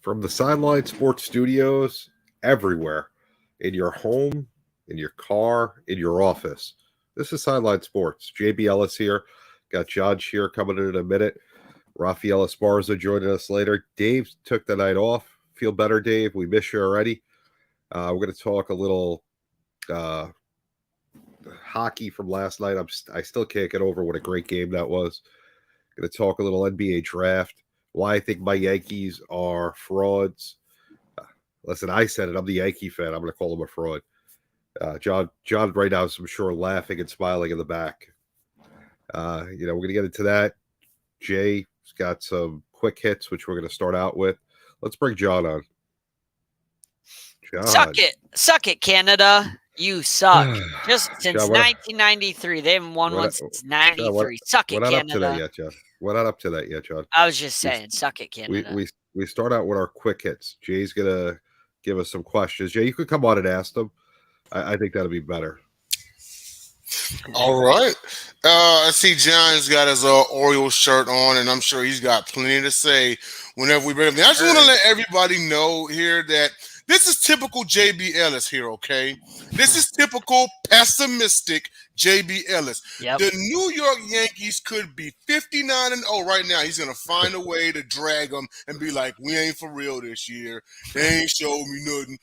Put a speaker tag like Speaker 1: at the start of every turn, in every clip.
Speaker 1: From the Sideline Sports Studios, everywhere, in your home, in your car, in your office. This is Sideline Sports. JB Ellis here. Got John Shear coming in a minute. Rafael Esparza joining us later. Dave took the night off. Feel better, Dave? We miss you already. We're going to talk a little hockey from last night. I still can't get over what a great game that was. Going to talk a little NBA draft. Why I think my Yankees are frauds. Listen, I said it. I'm the Yankee fan. I'm going to call him a fraud. John right now is, I'm sure, laughing and smiling in the back. We're going to get into that. Jay's got some quick hits, which we're going to start out with. Let's bring John on. John.
Speaker 2: Suck it, Canada. You suck. Just since
Speaker 1: John,
Speaker 2: 1993. They haven't won one since 93. Suck it, Canada.
Speaker 1: We're not up to that yet, John. We're not up to that yet, John.
Speaker 2: I was just saying, suck it, Canada.
Speaker 1: We start out with our quick hits. Jay's going to give us some questions. Jay, you could come on and ask them. I think that'll be better.
Speaker 3: All right. I see John's got his Orioles shirt on, and I'm sure he's got plenty to say whenever we bring him. I just want to let everybody know here that this is typical JB Ellis here, okay? This is typical pessimistic JB Ellis.
Speaker 2: Yep.
Speaker 3: The New York Yankees could be 59-0 right now. He's going to find a way to drag them and be like, we ain't for real this year. They ain't showed me nothing.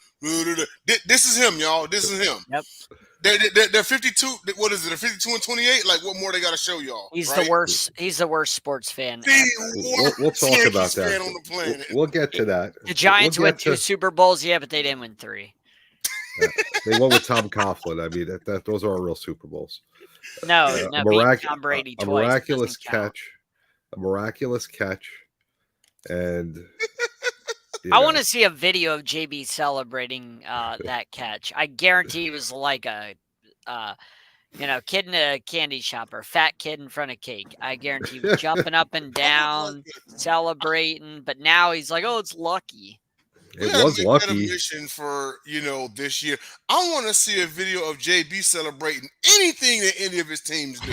Speaker 3: This is him, y'all. This is him.
Speaker 2: Yep.
Speaker 3: They're 52. What is it? They're 52-28. Like, what more they got to show y'all?
Speaker 2: He's
Speaker 3: right?
Speaker 2: the worst. He's the worst sports fan.
Speaker 1: We'll talk
Speaker 3: Yankees
Speaker 1: about that.
Speaker 3: fan on the planet.
Speaker 1: We'll get to that.
Speaker 2: The Giants went to 2 Super Bowls, yeah, but they didn't win 3.
Speaker 1: They won with Tom Coughlin. I mean, those are real Super Bowls.
Speaker 2: No, Tom Brady twice.
Speaker 1: A miraculous catch, and
Speaker 2: I want to see a video of JB celebrating that catch. I guarantee it was like a kid in a candy shop or fat kid in front of cake. I guarantee he was jumping up and down, celebrating. But now he's like, "Oh, it's lucky."
Speaker 1: It was lucky.
Speaker 3: A mission for this year. I want to see a video of JB celebrating anything that any of his teams do.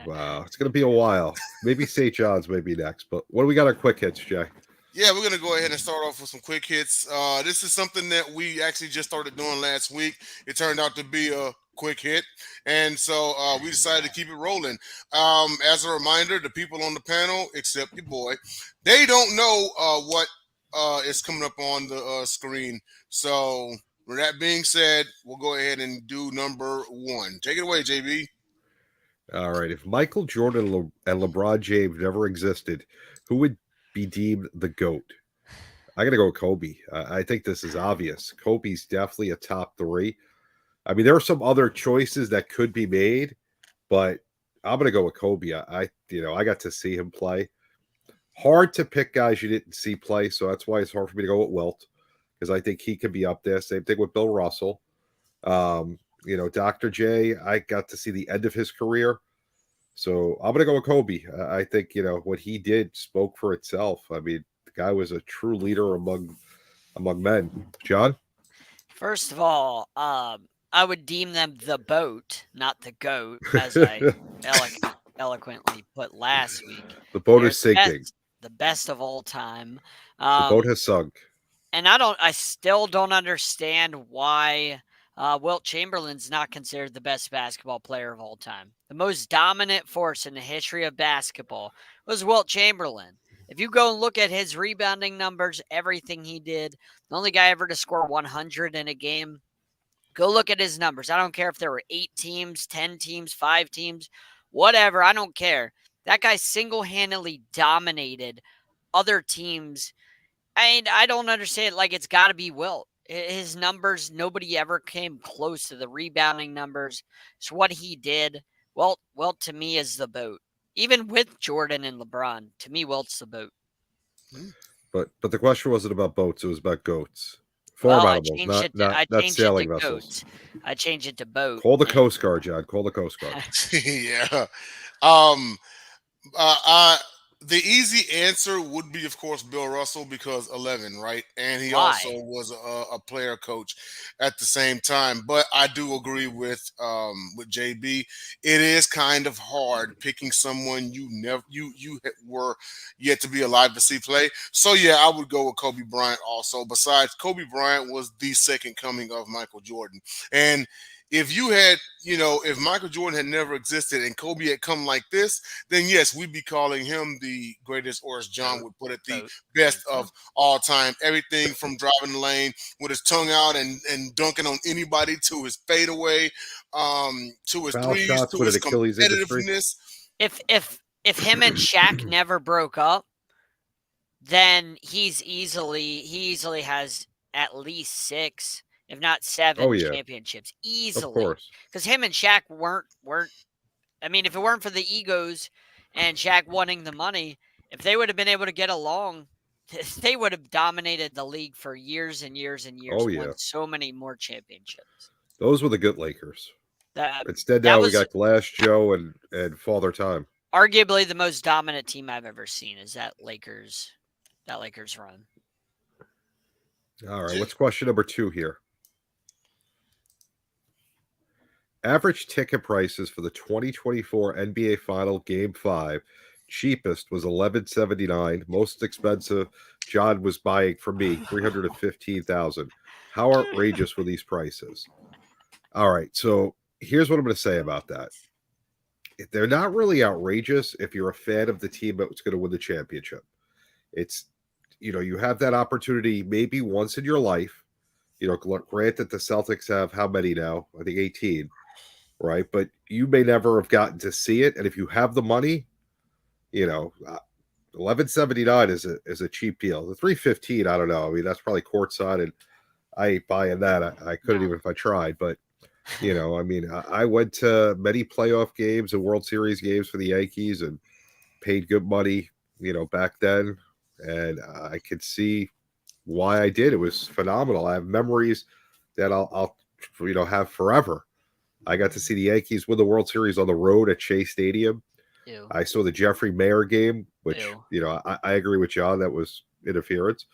Speaker 1: Wow, it's going to be a while. Maybe St. John's may be next. But what do we got our quick hits, Jay?
Speaker 3: Yeah, we're going to go ahead and start off with some quick hits. This is something that we actually just started doing last week. It turned out to be a quick hit, and so we decided to keep it rolling. As a reminder, the people on the panel, except your boy, they don't know what is coming up on the screen. So with that being said, we'll go ahead and do number 1. Take it away, JB.
Speaker 1: All right. If Michael Jordan and LeBron James never existed, who would be deemed the GOAT? I got to go with Kobe. I think this is obvious. Kobe's definitely a top 3. I mean, there are some other choices that could be made, but I'm going to go with Kobe. I got to see him play. Hard to pick guys you didn't see play, so that's why it's hard for me to go with Wilt, because I think he could be up there. Same thing with Bill Russell. Dr. J, I got to see the end of his career, so I'm going to go with Kobe. I think, what he did spoke for itself. I mean, the guy was a true leader among men. John?
Speaker 2: First of all, I would deem them the boat, not the GOAT, as I eloquently put last week.
Speaker 1: The boat is sinking.
Speaker 2: The best of all time.
Speaker 1: The boat has sunk.
Speaker 2: And I still don't understand why Wilt Chamberlain's not considered the best basketball player of all time. The most dominant force in the history of basketball was Wilt Chamberlain. If you go and look at his rebounding numbers, everything he did, the only guy ever to score 100 in a game, go look at his numbers. I don't care if there were 8 teams, 10 teams, 5 teams, whatever. I don't care. That guy single-handedly dominated other teams. I don't understand. Like, it's got to be Wilt. His numbers, nobody ever came close to the rebounding numbers. It's what he did. Wilt to me is the boat. Even with Jordan and LeBron, to me, Wilt's the boat.
Speaker 1: But the question wasn't about boats. It was about goats. Farm animals, not sailing vessels.
Speaker 2: I changed it to boat.
Speaker 1: Call the Coast Guard, John. Call the Coast Guard.
Speaker 3: Yeah. The easy answer would be, of course, Bill Russell because 11, right? And he also
Speaker 2: Why?
Speaker 3: was a player coach at the same time. But I do agree with JB. It is kind of hard picking someone were yet to be alive to see play. So yeah, I would go with Kobe Bryant also. Besides, Kobe Bryant was the second coming of Michael Jordan, and if you had, if Michael Jordan had never existed and Kobe had come like this, then yes, we'd be calling him the greatest, or as John
Speaker 2: Vote,
Speaker 3: would put it, the
Speaker 2: vote.
Speaker 3: best
Speaker 2: Vote.
Speaker 3: of all time. Everything from driving the lane with his tongue out and dunking on anybody, to his fadeaway, to his
Speaker 1: Foul
Speaker 3: threes,
Speaker 1: shots
Speaker 3: to
Speaker 1: with an
Speaker 3: his
Speaker 1: Achilles industry.
Speaker 3: competitiveness.
Speaker 2: If him and Shaq never broke up, then he easily has at least 6, if not 7
Speaker 1: Oh yeah,
Speaker 2: championships
Speaker 1: of
Speaker 2: easily.
Speaker 1: course.
Speaker 2: Because him and Shaq weren't. I mean, if it weren't for the egos and Shaq wanting the money, if they would have been able to get along, they would have dominated the league for years and years and years.
Speaker 1: Oh
Speaker 2: Won
Speaker 1: yeah,
Speaker 2: so many more championships.
Speaker 1: those were the good Lakers.
Speaker 2: That
Speaker 1: Instead,
Speaker 2: that
Speaker 1: now we
Speaker 2: was
Speaker 1: got Glass Joe and Father Time.
Speaker 2: arguably the most dominant team I've ever seen. Is that Lakers run?
Speaker 1: All right, what's question number 2 here? Average ticket prices for the 2024 NBA Final Game 5. Cheapest was $11.79. Most expensive, John was buying for me $315,000. How outrageous were these prices? All right, so here's what I'm going to say about that. They're not really outrageous if you're a fan of the team that's going to win the championship. It's, you have that opportunity maybe once in your life. Granted, the Celtics have how many now? I think 18, right? But you may never have gotten to see it. And if you have the money, 11.79 is a cheap deal. The 315, I don't know. I mean, that's probably courtside, and I ain't buying that. I couldn't
Speaker 2: No.
Speaker 1: even if I tried. But I mean, I went to many playoff games and World Series games for the Yankees and paid good money, back then, and I could see why I did. It was phenomenal. I have memories that I'll have forever. I got to see the Yankees win the World Series on the road at Shea Stadium.
Speaker 2: Ew.
Speaker 1: I saw the Jeffrey Mayer game, which
Speaker 2: Ew.
Speaker 1: I agree with John, that was interference,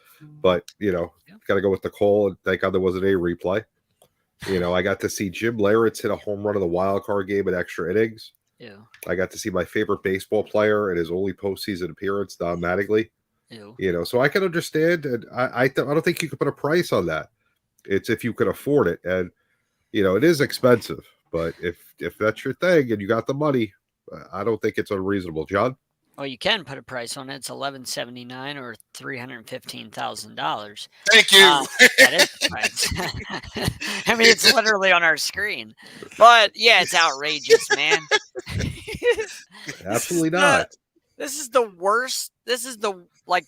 Speaker 1: but
Speaker 2: Yeah.
Speaker 1: got to go with the call, and thank God there wasn't a replay. I got to see Jim Leyritz hit a home run in the wild card game in extra innings.
Speaker 2: Ew.
Speaker 1: I got to see my favorite baseball player in his only postseason appearance, Don Mattingly.
Speaker 2: Ew.
Speaker 1: So I can understand, and I don't think you could put a price on that. It's if you could afford it, and it is expensive. But if that's your thing and you got the money, I don't think it's unreasonable, John.
Speaker 2: Well, you can put a price on it. It's $11.79 or $315,000.
Speaker 3: Thank you.
Speaker 2: That is the price. I mean, it's literally on our screen. But yeah, it's outrageous, man.
Speaker 1: Absolutely not.
Speaker 2: This is the worst. This is the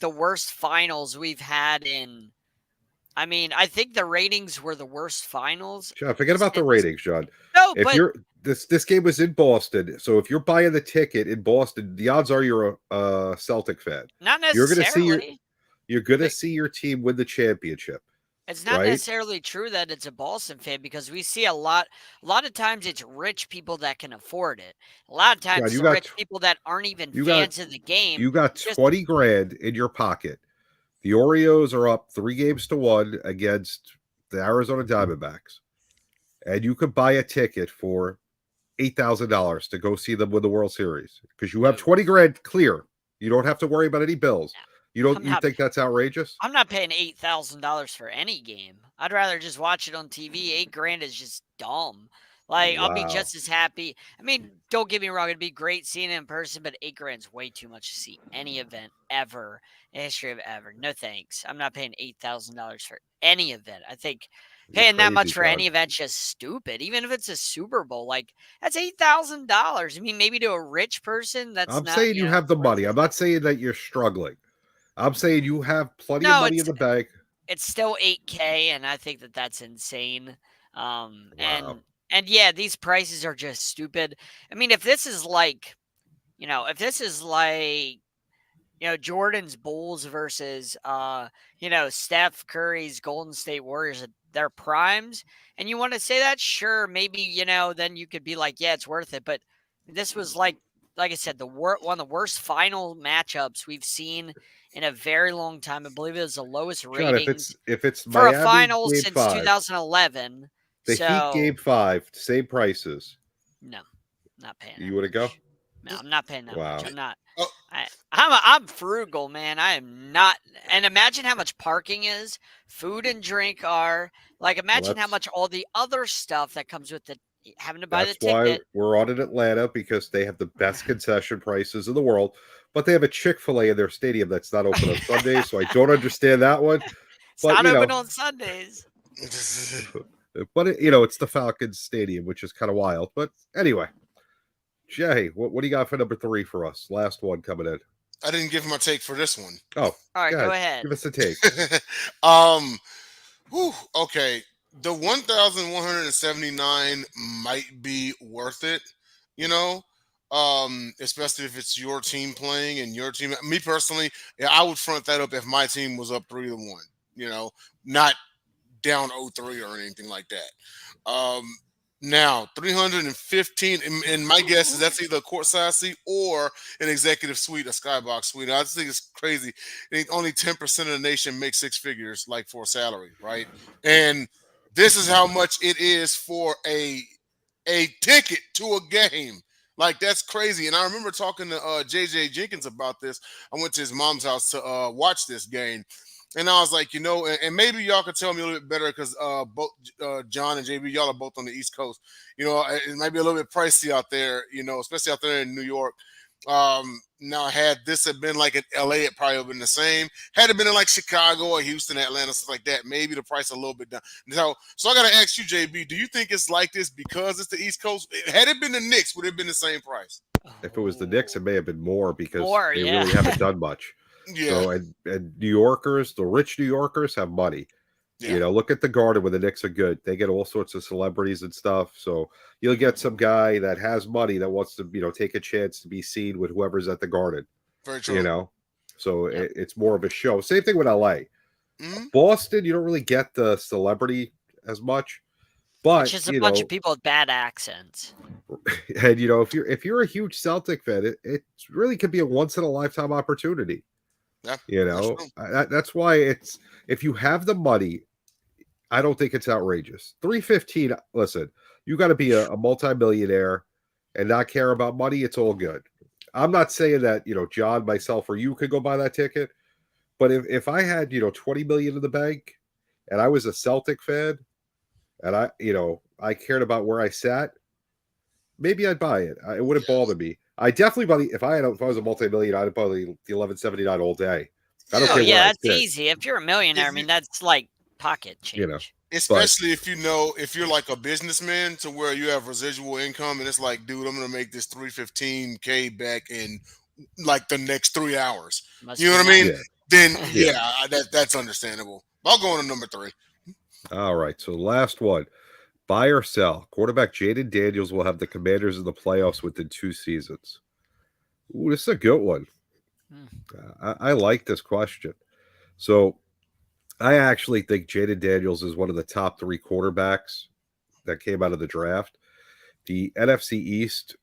Speaker 2: worst finals we've had in. I mean, I think the ratings were the worst finals.
Speaker 1: John, forget about the ratings, John.
Speaker 2: No,
Speaker 1: If
Speaker 2: but
Speaker 1: you're this game was in Boston, so if you're buying the ticket in Boston, the odds are you're a Celtic fan.
Speaker 2: not
Speaker 1: You're going
Speaker 2: necessarily.
Speaker 1: to see you're going to see your team win the championship.
Speaker 2: It's not
Speaker 1: right?
Speaker 2: necessarily true that it's a Boston fan, because we see a lot of times it's rich people that can afford it. A lot of times
Speaker 1: John,
Speaker 2: it's rich people that aren't even fans of the game.
Speaker 1: You got 20 grand in your pocket. The Orioles are up 3-1 against the Arizona Diamondbacks, and you could buy a ticket for $8,000 to go see them win the World Series because you have 20 grand clear. You don't have to worry about any bills. You think that's outrageous?
Speaker 2: I'm not paying $8,000 for any game. I'd rather just watch it on TV. $8,000 is just dumb. Like, I'll be just as happy. I mean, don't get me wrong, it'd be great seeing it in person, but $8,000 is way too much to see any event ever in the history of ever. No thanks. I'm not paying $8,000 for any event. I think paying that much for any event's just stupid. Even if it's a Super Bowl, like, that's $8,000. I mean, maybe to a rich person, that's
Speaker 1: I'm
Speaker 2: not,
Speaker 1: saying you have the money. I'm not saying that you're struggling. I'm saying you have plenty of money in the bank.
Speaker 2: It's still $8,000, and I think that's insane.
Speaker 1: Wow.
Speaker 2: And yeah, these prices are just stupid. I mean, if this is like, Jordan's Bulls versus, Steph Curry's Golden State Warriors, their primes, and you want to say that, sure, maybe, then you could be like, yeah, it's worth it. But this was like like I said, one of the worst final matchups we've seen in a very long time. I believe it was the lowest
Speaker 1: John,
Speaker 2: ratings
Speaker 1: if it's
Speaker 2: for a
Speaker 1: Miami
Speaker 2: final
Speaker 1: game
Speaker 2: since
Speaker 1: 5,
Speaker 2: 2011.
Speaker 1: the Heat game 5, same prices,
Speaker 2: No, not paying
Speaker 1: you
Speaker 2: that
Speaker 1: want to go?
Speaker 2: much. No, I'm not paying that much.
Speaker 1: Wow.
Speaker 2: I'm not.
Speaker 3: Oh,
Speaker 2: I'm frugal, man. I am not. And imagine how much parking is, food and drink are. Like, imagine how much all the other stuff that comes with having to buy the
Speaker 1: That's why
Speaker 2: ticket.
Speaker 1: we're on in Atlanta, because they have the best concession prices in the world, but they have a Chick-fil-A in their stadium that's not open on Sundays, so I don't understand that one.
Speaker 2: It's
Speaker 1: But
Speaker 2: not open on Sundays.
Speaker 1: it's the Falcons Stadium, which is kind of wild. But anyway, Jay, what do you got for number 3 for us? Last one coming in.
Speaker 3: I didn't give my take for this one.
Speaker 1: Oh,
Speaker 2: All right, go ahead.
Speaker 1: Give us a take.
Speaker 3: Okay. The 1,179 might be worth it, especially if it's your team playing and your team. Me personally, yeah, I would front that up if my team was up 3-1, not down 0-3 or anything like that. Now 315, and my guess is that's either a courtside seat or an executive suite, a skybox suite. I just think it's crazy. I think only 10% of the nation makes 6 figures, like, for a salary, right? And this is how much it is for a ticket to a game. Like, that's crazy. And I remember talking to JJ Jenkins about this. I went to his mom's house to watch this game. And I was like, and maybe y'all could tell me a little bit better, because both John and JB, y'all are both on the East Coast. It might be a little bit pricey out there, especially out there in New York. Now, had this have been like in LA, it probably would have been the same. Had it been in like Chicago or Houston, Atlanta, stuff like that, maybe the price a little bit down. So I got to ask you, JB, do you think it's like this because it's the East Coast? Had it been the Knicks, would it have been the same price?
Speaker 1: If it was the Knicks, it may have been more, because they
Speaker 2: yeah.
Speaker 1: really haven't done much.
Speaker 3: Yeah.
Speaker 1: So, and New Yorkers, the rich New Yorkers, have money.
Speaker 3: Yeah.
Speaker 1: Look at the Garden when the Knicks are good. They get all sorts of celebrities and stuff. So you'll get some guy that has money that wants to, take a chance to be seen with whoever's at the Garden.
Speaker 3: Very true.
Speaker 1: So it's more of a show. Same thing with LA.
Speaker 3: Mm-hmm.
Speaker 1: Boston, you don't really get the celebrity as much. But
Speaker 2: it's just a bunch of people with bad accents.
Speaker 1: And if you're a huge Celtic fan, it really could be a once in a lifetime opportunity.
Speaker 3: Yeah,
Speaker 1: that's why if you have the money, I don't think it's outrageous. 315. Listen, you got to be a multimillionaire and not care about money. It's all good. I'm not saying that John, myself, or you could go buy that ticket, but if I had 20 million in the bank and I was a Celtic fan and I cared about where I sat, maybe I'd buy it. It wouldn't bother me. I definitely if I was a multi-million, I'd probably the 1179 all day. I don't care.
Speaker 2: Yeah, that's easy. If you're a millionaire, I mean, that's like pocket change.
Speaker 3: Especially if you're like a businessman to where you have residual income, and it's like, dude, I'm gonna make this 315K back in like the next 3 hours. You know what I mean?
Speaker 1: Yeah.
Speaker 3: Then that's understandable. I'll go on to number 3.
Speaker 1: All right. So last one. Buy or sell. Quarterback Jaden Daniels will have the Commanders in the playoffs within 2 seasons. Ooh, this is a good one. I like this question. So I actually think Jaden Daniels is one of the top 3 quarterbacks that came out of the draft. The NFC East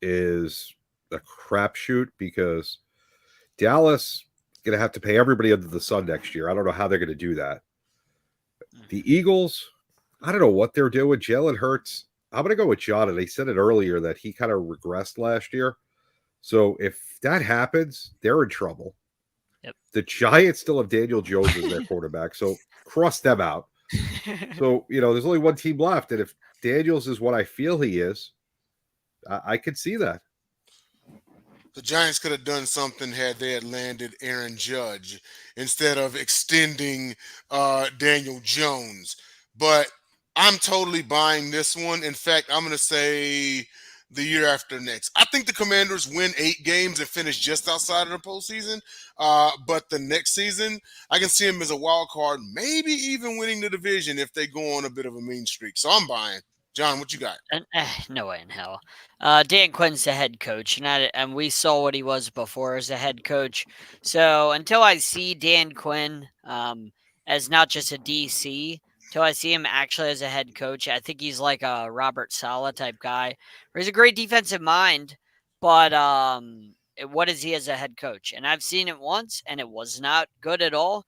Speaker 1: is a crapshoot because Dallas is going to have to pay everybody under the sun next year. I don't know how they're going to do that. The Eagles, I don't know what they're doing. Jalen Hurts, I'm going to go with John, and they said it earlier that he kind of regressed last year. So if that happens, they're in trouble.
Speaker 2: Yep.
Speaker 1: The Giants still have Daniel Jones as their quarterback, so cross them out. So, there's only one team left, and if Daniels is what I feel he is, I could see that.
Speaker 3: The Giants could have done something had they had landed Aaron Judge instead of extending Daniel Jones. But I'm totally buying this one. In fact, I'm going to say the year after next. I think the Commanders win 8 games and finish just outside of the postseason. But the next season, I can see them as a wild card, maybe even winning the division if they go on a bit of a mean streak. So I'm buying. John, what you got?
Speaker 2: No way in hell. Dan Quinn's the head coach, and we saw what he was before as a head coach. So until I see Dan Quinn as not just a DC, until I see him actually as a head coach, I think he's like a Robert Saleh type guy, where he's a great defensive mind, but what is he as a head coach? And I've seen it once, and it was not good at all.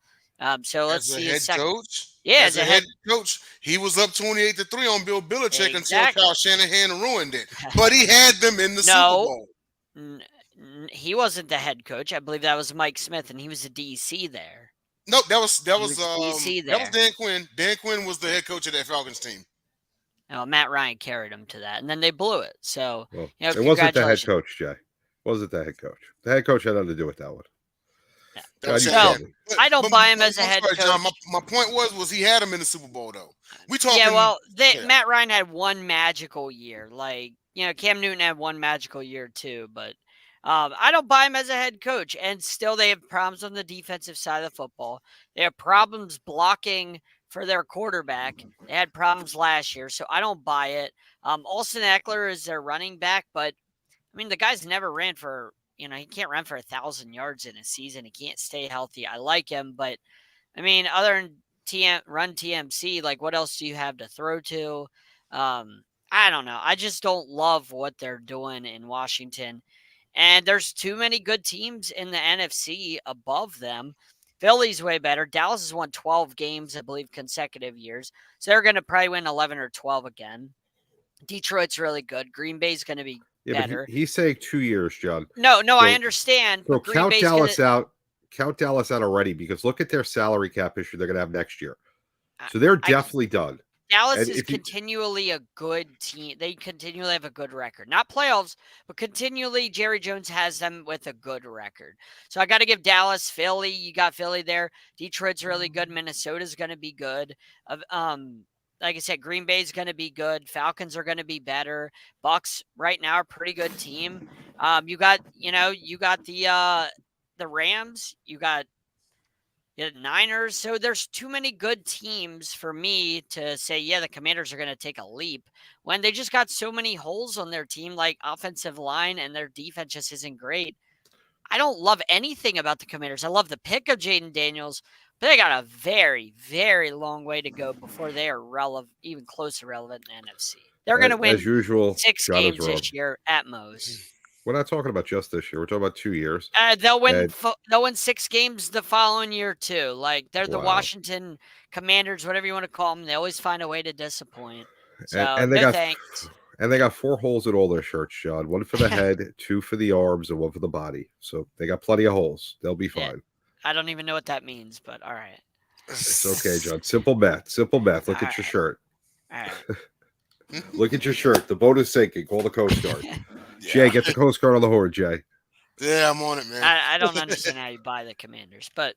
Speaker 2: So let's
Speaker 3: As a
Speaker 2: see
Speaker 3: head
Speaker 2: his second.
Speaker 3: coach,
Speaker 2: Yeah,
Speaker 3: as a head coach, he was up 28-3 on Bill Belichick until
Speaker 2: Exactly.
Speaker 3: Kyle Shanahan ruined it. But he had them in the Super
Speaker 2: No,
Speaker 3: Bowl.
Speaker 2: he wasn't the head coach. I believe that was Mike Smith, and he was a DC there.
Speaker 3: No, that was
Speaker 2: DC
Speaker 3: that was
Speaker 2: there.
Speaker 3: Dan Quinn. Dan Quinn was the head coach of that Falcons team.
Speaker 2: Matt Ryan carried him to that, and then they blew it. So,
Speaker 1: Well,
Speaker 2: you know,
Speaker 1: it wasn't the head
Speaker 2: congratulations.
Speaker 1: coach, Jay. Wasn't the head coach. The head coach had nothing to do with that one.
Speaker 2: Yeah.
Speaker 3: That was
Speaker 1: John,
Speaker 2: No,
Speaker 1: you tell me.
Speaker 2: I don't buy him as a
Speaker 3: I'm
Speaker 2: head
Speaker 3: sorry, John.
Speaker 2: coach.
Speaker 3: My point was he had him in the Super Bowl though. We talking.
Speaker 2: Yeah, well,
Speaker 3: yeah.
Speaker 2: Matt Ryan had one magical year. Like, you know, Cam Newton had one magical year too, but I don't buy him as a head coach. And still, they have problems on the defensive side of the football. They have problems blocking for their quarterback. They had problems last year, so I don't buy it. Austin Eckler is their running back, but I mean, the guy's never ran for, you know, he can't run for 1,000 yards in a season. He can't stay healthy. I like him, but I mean, other than run TMC, like what else do you have to throw to? I don't know. I just don't love what they're doing in Washington. And there's too many good teams in the NFC above them. Philly's way better. Dallas has won 12 games, I believe, consecutive years. So they're going to probably win 11 or 12 again. Detroit's really good. Green Bay's going to be better.
Speaker 1: But he's saying 2 years, John.
Speaker 2: No, I understand.
Speaker 1: So
Speaker 2: But Green
Speaker 1: count
Speaker 2: Bay's
Speaker 1: Dallas out. Count Dallas out already because look at their salary cap issue they're going to have next year. So they're definitely done.
Speaker 2: Dallas is continually a good team. They continually have a good record. Not playoffs, but continually Jerry Jones has them with a good record. So I got to give Dallas, Philly. You got Philly there. Detroit's really good. Minnesota's going to be good. Like I said, Green Bay's going to be good. Falcons are going to be better. Bucks right now are a pretty good team. You got the Rams. You got Niners. So there's too many good teams for me to say, yeah, the Commanders are going to take a leap when they just got so many holes on their team, like offensive line, and their defense just isn't great. I don't love anything about the Commanders. I love the pick of Jaden Daniels, but they got a very, very long way to go before they are even close to relevant in the NFC. They're going to win
Speaker 1: as usual,
Speaker 2: 6 games this year at most.
Speaker 1: We're not talking about just this year. We're talking about 2 years.
Speaker 2: They'll win 6 games the following year too. Like they're the Washington Commanders, whatever you want to call them. They always find a way to disappoint. So
Speaker 1: and they got 4 holes in all their shirts, John. 1 for the head, 2 for the arms, and 1 for the body. So they got plenty of holes. They'll be fine.
Speaker 2: Yeah, I don't even know what that means, but all right.
Speaker 1: It's okay, John. Simple math. Simple math. Look at your shirt.
Speaker 2: All right.
Speaker 1: Look at your shirt. The boat is sinking. Call the Coast Guard. Jay, get the Coast Guard on the horn, Jay.
Speaker 3: Yeah, I'm on it, man.
Speaker 2: I don't understand how you buy the Commanders, but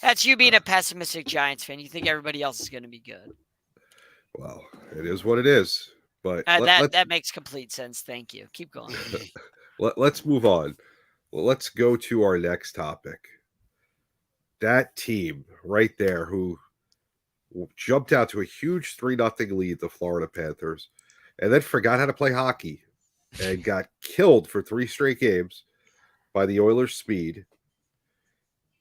Speaker 2: that's you being a pessimistic Giants fan. You think everybody else is going to be good.
Speaker 1: Well, it is what it is. But
Speaker 2: that makes complete sense. Thank you. Keep going.
Speaker 1: Let's move on. Well, let's go to our next topic. That team right there who jumped out to a huge 3-0 lead, the Florida Panthers, and then forgot how to play hockey and got killed for 3 straight games by the Oilers' speed.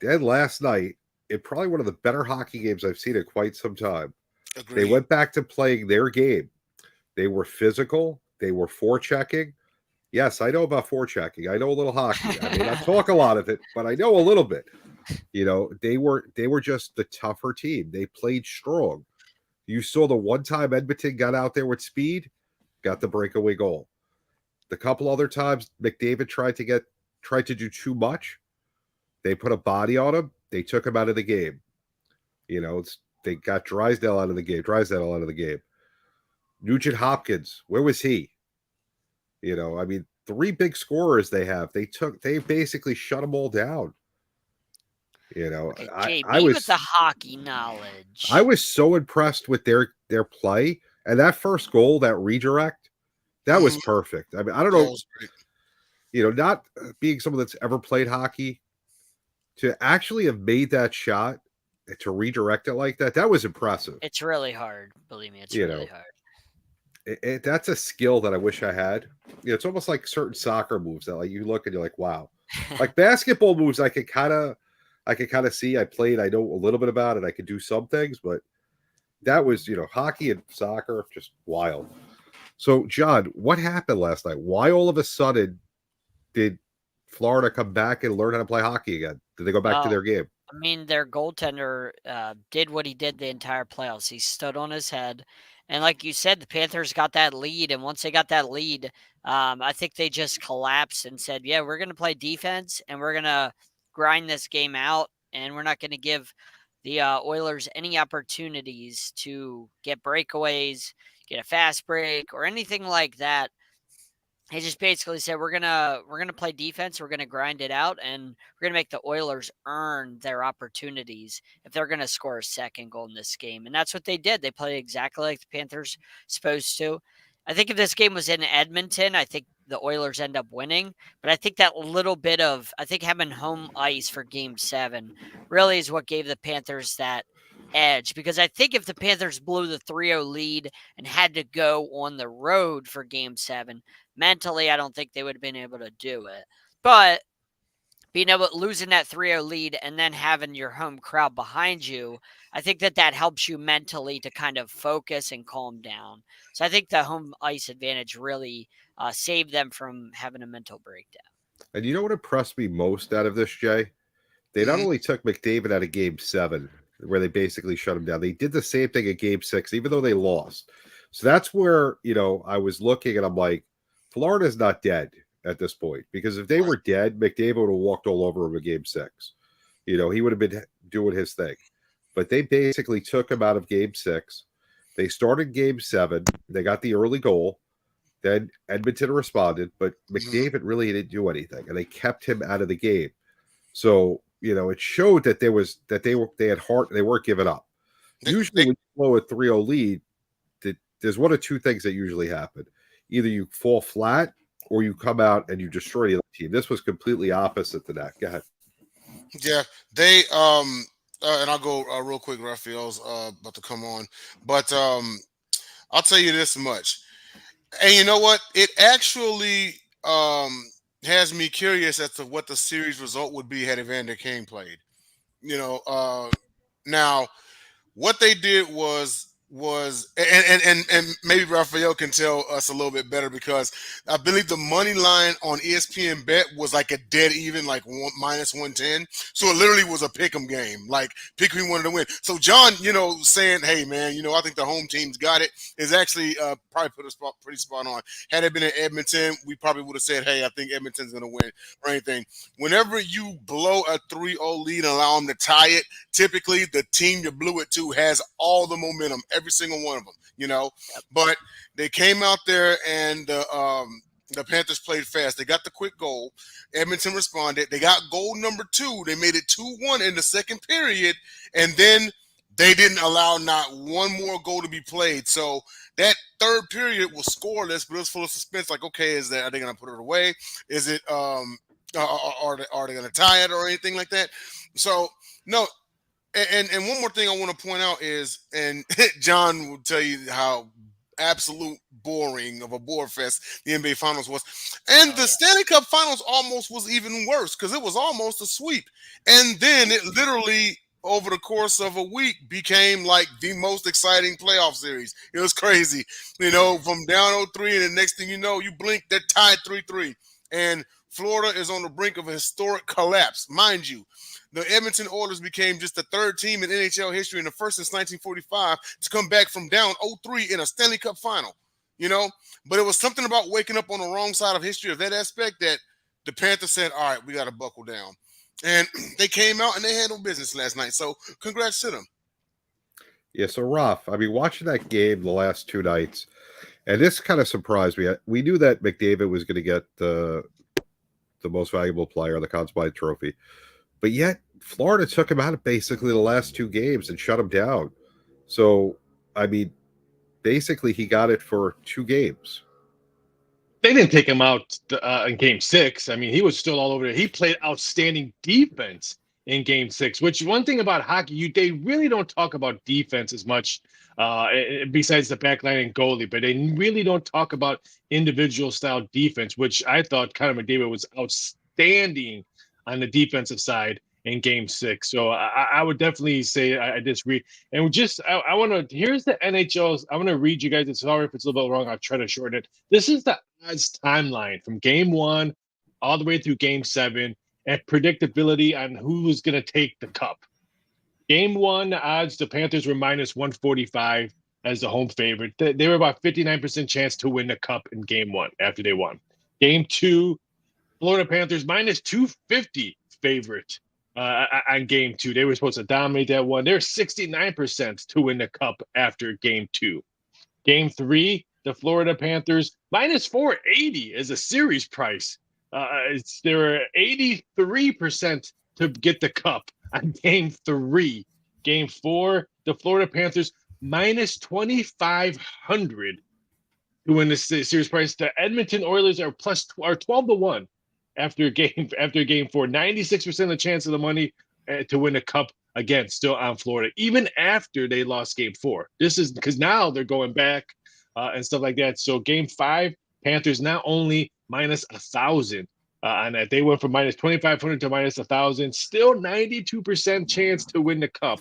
Speaker 1: Then last night, in probably one of the better hockey games I've seen in quite some time,
Speaker 3: Agreed.
Speaker 1: They went back to playing their game. They were physical. They were forechecking. Yes, I know about forechecking. I know a little hockey. I may not talk a lot of it, but I know a little bit. You know, they were just the tougher team. They played strong. You saw the one time Edmonton got out there with speed, got the breakaway goal. The couple other times McDavid tried to do too much. They put a body on him. They took him out of the game. You know, they got Drysdale out of the game. Nugent Hopkins, where was he? You know, I mean, 3 big scorers they have. They basically shut them all down. You know,
Speaker 2: JB
Speaker 1: I was
Speaker 2: with the hockey knowledge.
Speaker 1: I was so impressed with their play, and that first goal, that redirect, that was perfect. I mean, I don't know, you know, not being someone that's ever played hockey, to actually have made that shot, to redirect it like that was impressive.
Speaker 2: It's really hard. Believe me, it's really hard.
Speaker 1: That's a skill that I wish I had. You know, it's almost like certain soccer moves that like you look and you're like, wow. Like basketball moves, I could kind of see. I played, I know a little bit about it. I could do some things, but that was, you know, hockey and soccer, just wild. So, John, what happened last night? Why all of a sudden did Florida come back and learn how to play hockey again? Did they go back to
Speaker 2: Well,
Speaker 1: their game?
Speaker 2: I mean, their goaltender did what he did the entire playoffs. He stood on his head. And like you said, the Panthers got that lead. And once they got that lead, I think they just collapsed and said, yeah, we're going to play defense and we're going to grind this game out. And we're not going to give the Oilers any opportunities to get breakaways, get a fast break, or anything like that. He just basically said we're gonna play defense, we're gonna grind it out, and we're gonna make the Oilers earn their opportunities if they're gonna score a second goal in this game. And that's what they did. They played exactly like the Panthers supposed to. I think if this game was in Edmonton, I think the Oilers end up winning. But I think that little bit of I think having home ice for game 7 really is what gave the Panthers that edge. Because I think if the Panthers blew the 3-0 lead and had to go on the road for game 7, mentally, I don't think they would have been able to do it. But being able to losing that 3-0 lead and then having your home crowd behind you, I think that helps you mentally to kind of focus and calm down. So I think the home ice advantage really saved them from having a mental breakdown.
Speaker 1: And you know what impressed me most out of this, Jay? They not only took McDavid out of game 7, where they basically shut him down, they did the same thing at game 6, even though they lost. So that's where, I was looking and I'm like, Florida's not dead at this point, because if they were dead, McDavid would have walked all over him in game 6. He would have been doing his thing. But they basically took him out of game 6. They started game 7. They got the early goal. Then Edmonton responded, but McDavid really didn't do anything, and they kept him out of the game. So, it showed that they had heart, they weren't giving up. Usually when you blow a 3-0 lead, there's one of two things that usually happen. Either you fall flat or you come out and you destroy the other team. This was completely opposite to that. Go ahead.
Speaker 3: Yeah, they and I'll go real quick. Raphael's about to come on, but I'll tell you this much. And you know what? It actually has me curious as to what the series result would be had Evander Kane played. Now what they did was and maybe Raphael can tell us a little bit better, because I believe the money line on ESPN bet was like a dead even, like -110. So it literally was a pick 'em game, like pick who wanted to win. So John, saying, hey man, I think the home team's got it, is actually probably put a pretty spot on. Had it been in Edmonton, we probably would have said, hey, I think Edmonton's going to win or anything. Whenever you blow a 3-0 lead and allow them to tie it, typically the team you blew it to has all the momentum, every single one of them, But they came out there and the Panthers played fast. They got the quick goal. Edmonton responded. They got goal number 2. They made it 2-1 in the second period, and then they didn't allow not one more goal to be played. So that third period was scoreless, but it was full of suspense. Like, okay, are they going to put it away? Is it are they going to tie it or anything like that? So no. And one more thing I want to point out is, and John will tell you how absolute boring of a bore fest the NBA Finals was. And the Stanley Cup Finals almost was even worse, because it was almost a sweep. And then it literally, over the course of a week, became like the most exciting playoff series. It was crazy. From down 0-3, and the next thing you know, you blink, they're tied 3-3. And Florida is on the brink of a historic collapse. Mind you, the Edmonton Oilers became just the third team in NHL history, and the first since 1945, to come back from down 0-3 in a Stanley Cup final. But it was something about waking up on the wrong side of history of that aspect that the Panthers said, all right, we got to buckle down. And they came out and they handled business last night. So congrats to them.
Speaker 1: Yeah, so Ralph, watching that game the last 2 nights, and this kind of surprised me. We knew that McDavid was going to get the most valuable player, the Conn Smythe Trophy. But yet, Florida took him out of basically the last 2 games and shut him down. So, basically, he got it for 2 games.
Speaker 4: They didn't take him out in game 6. He was still all over there. He played outstanding defense in game 6, which one thing about hockey, they really don't talk about defense as much besides the backline and goalie, but they really don't talk about individual style defense, which I thought Connor McDavid was outstanding on the defensive side in game 6. So I would definitely say I disagree. And I want to, here's the NHL's, I want to read you guys. Sorry if it's a little bit wrong. I'll try to shorten it. This is the odds timeline from game 1 all the way through Game 7 and predictability on who was going to take the cup. Game 1 odds, the Panthers were minus 145 as the home favorite. They were about 59% chance to win the cup in Game 1 after they won. Game 2, Florida Panthers minus 250 favorite on Game 2. They were supposed to dominate that one. They're 69% to win the cup after Game 2. Game 3, the Florida Panthers minus 480 is a series price. They're 83% to get the cup on Game 3. Game 4, the Florida Panthers minus 2,500 to win the series price. The Edmonton Oilers are 12-1 after Game 4. 96% of the chance of the money to win the cup, again, still on Florida, even after they lost Game 4. This is because now they're going back and stuff like that. So Game 5, Panthers not only minus 1,000 on that. They went from minus 2,500 to minus 1,000. Still 92% chance to win the cup.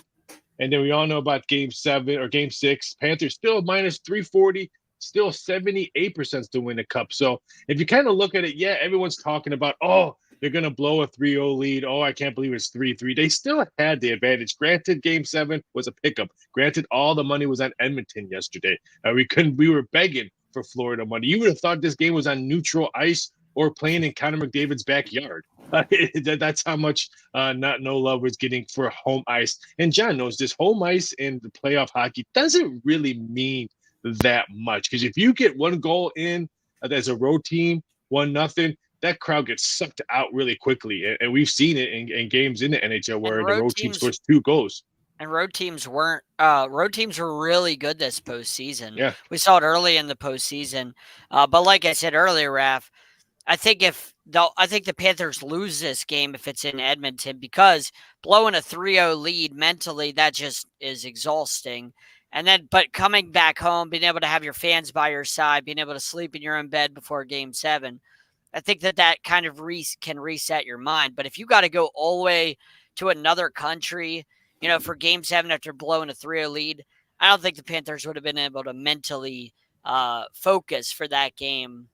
Speaker 4: And then we all know about Game 7 or Game 6. Panthers still minus 340, still 78% to win the cup. So if you kind of look at it, yeah, everyone's talking about, oh, they're going to blow a 3-0 lead. Oh, I can't believe it's 3-3. They still had the advantage. Granted, Game 7 was a pickup. Granted, all the money was on Edmonton yesterday. We were begging for Florida money. You would have thought this game was on neutral ice or playing in Connor McDavid's backyard. That's how much no love was getting for home ice. And John knows this, home ice in the playoff hockey doesn't really mean that much. Because if you get one goal in as a road team, 1-0, that crowd gets sucked out really quickly. And we've seen it in games in the NHL where the road team scores 2 goals.
Speaker 2: And road teams were really good this postseason.
Speaker 4: Yeah.
Speaker 2: We saw it early in the postseason. But like I said earlier, Raph, I think the Panthers lose this game if it's in Edmonton, because blowing a 3-0 lead mentally, that just is exhausting. But coming back home, being able to have your fans by your side, being able to sleep in your own bed before Game 7, I think that kind of can reset your mind. But if you got to go all the way to another country, for Game 7 after blowing a 3-0 lead, I don't think the Panthers would have been able to mentally focus for that game.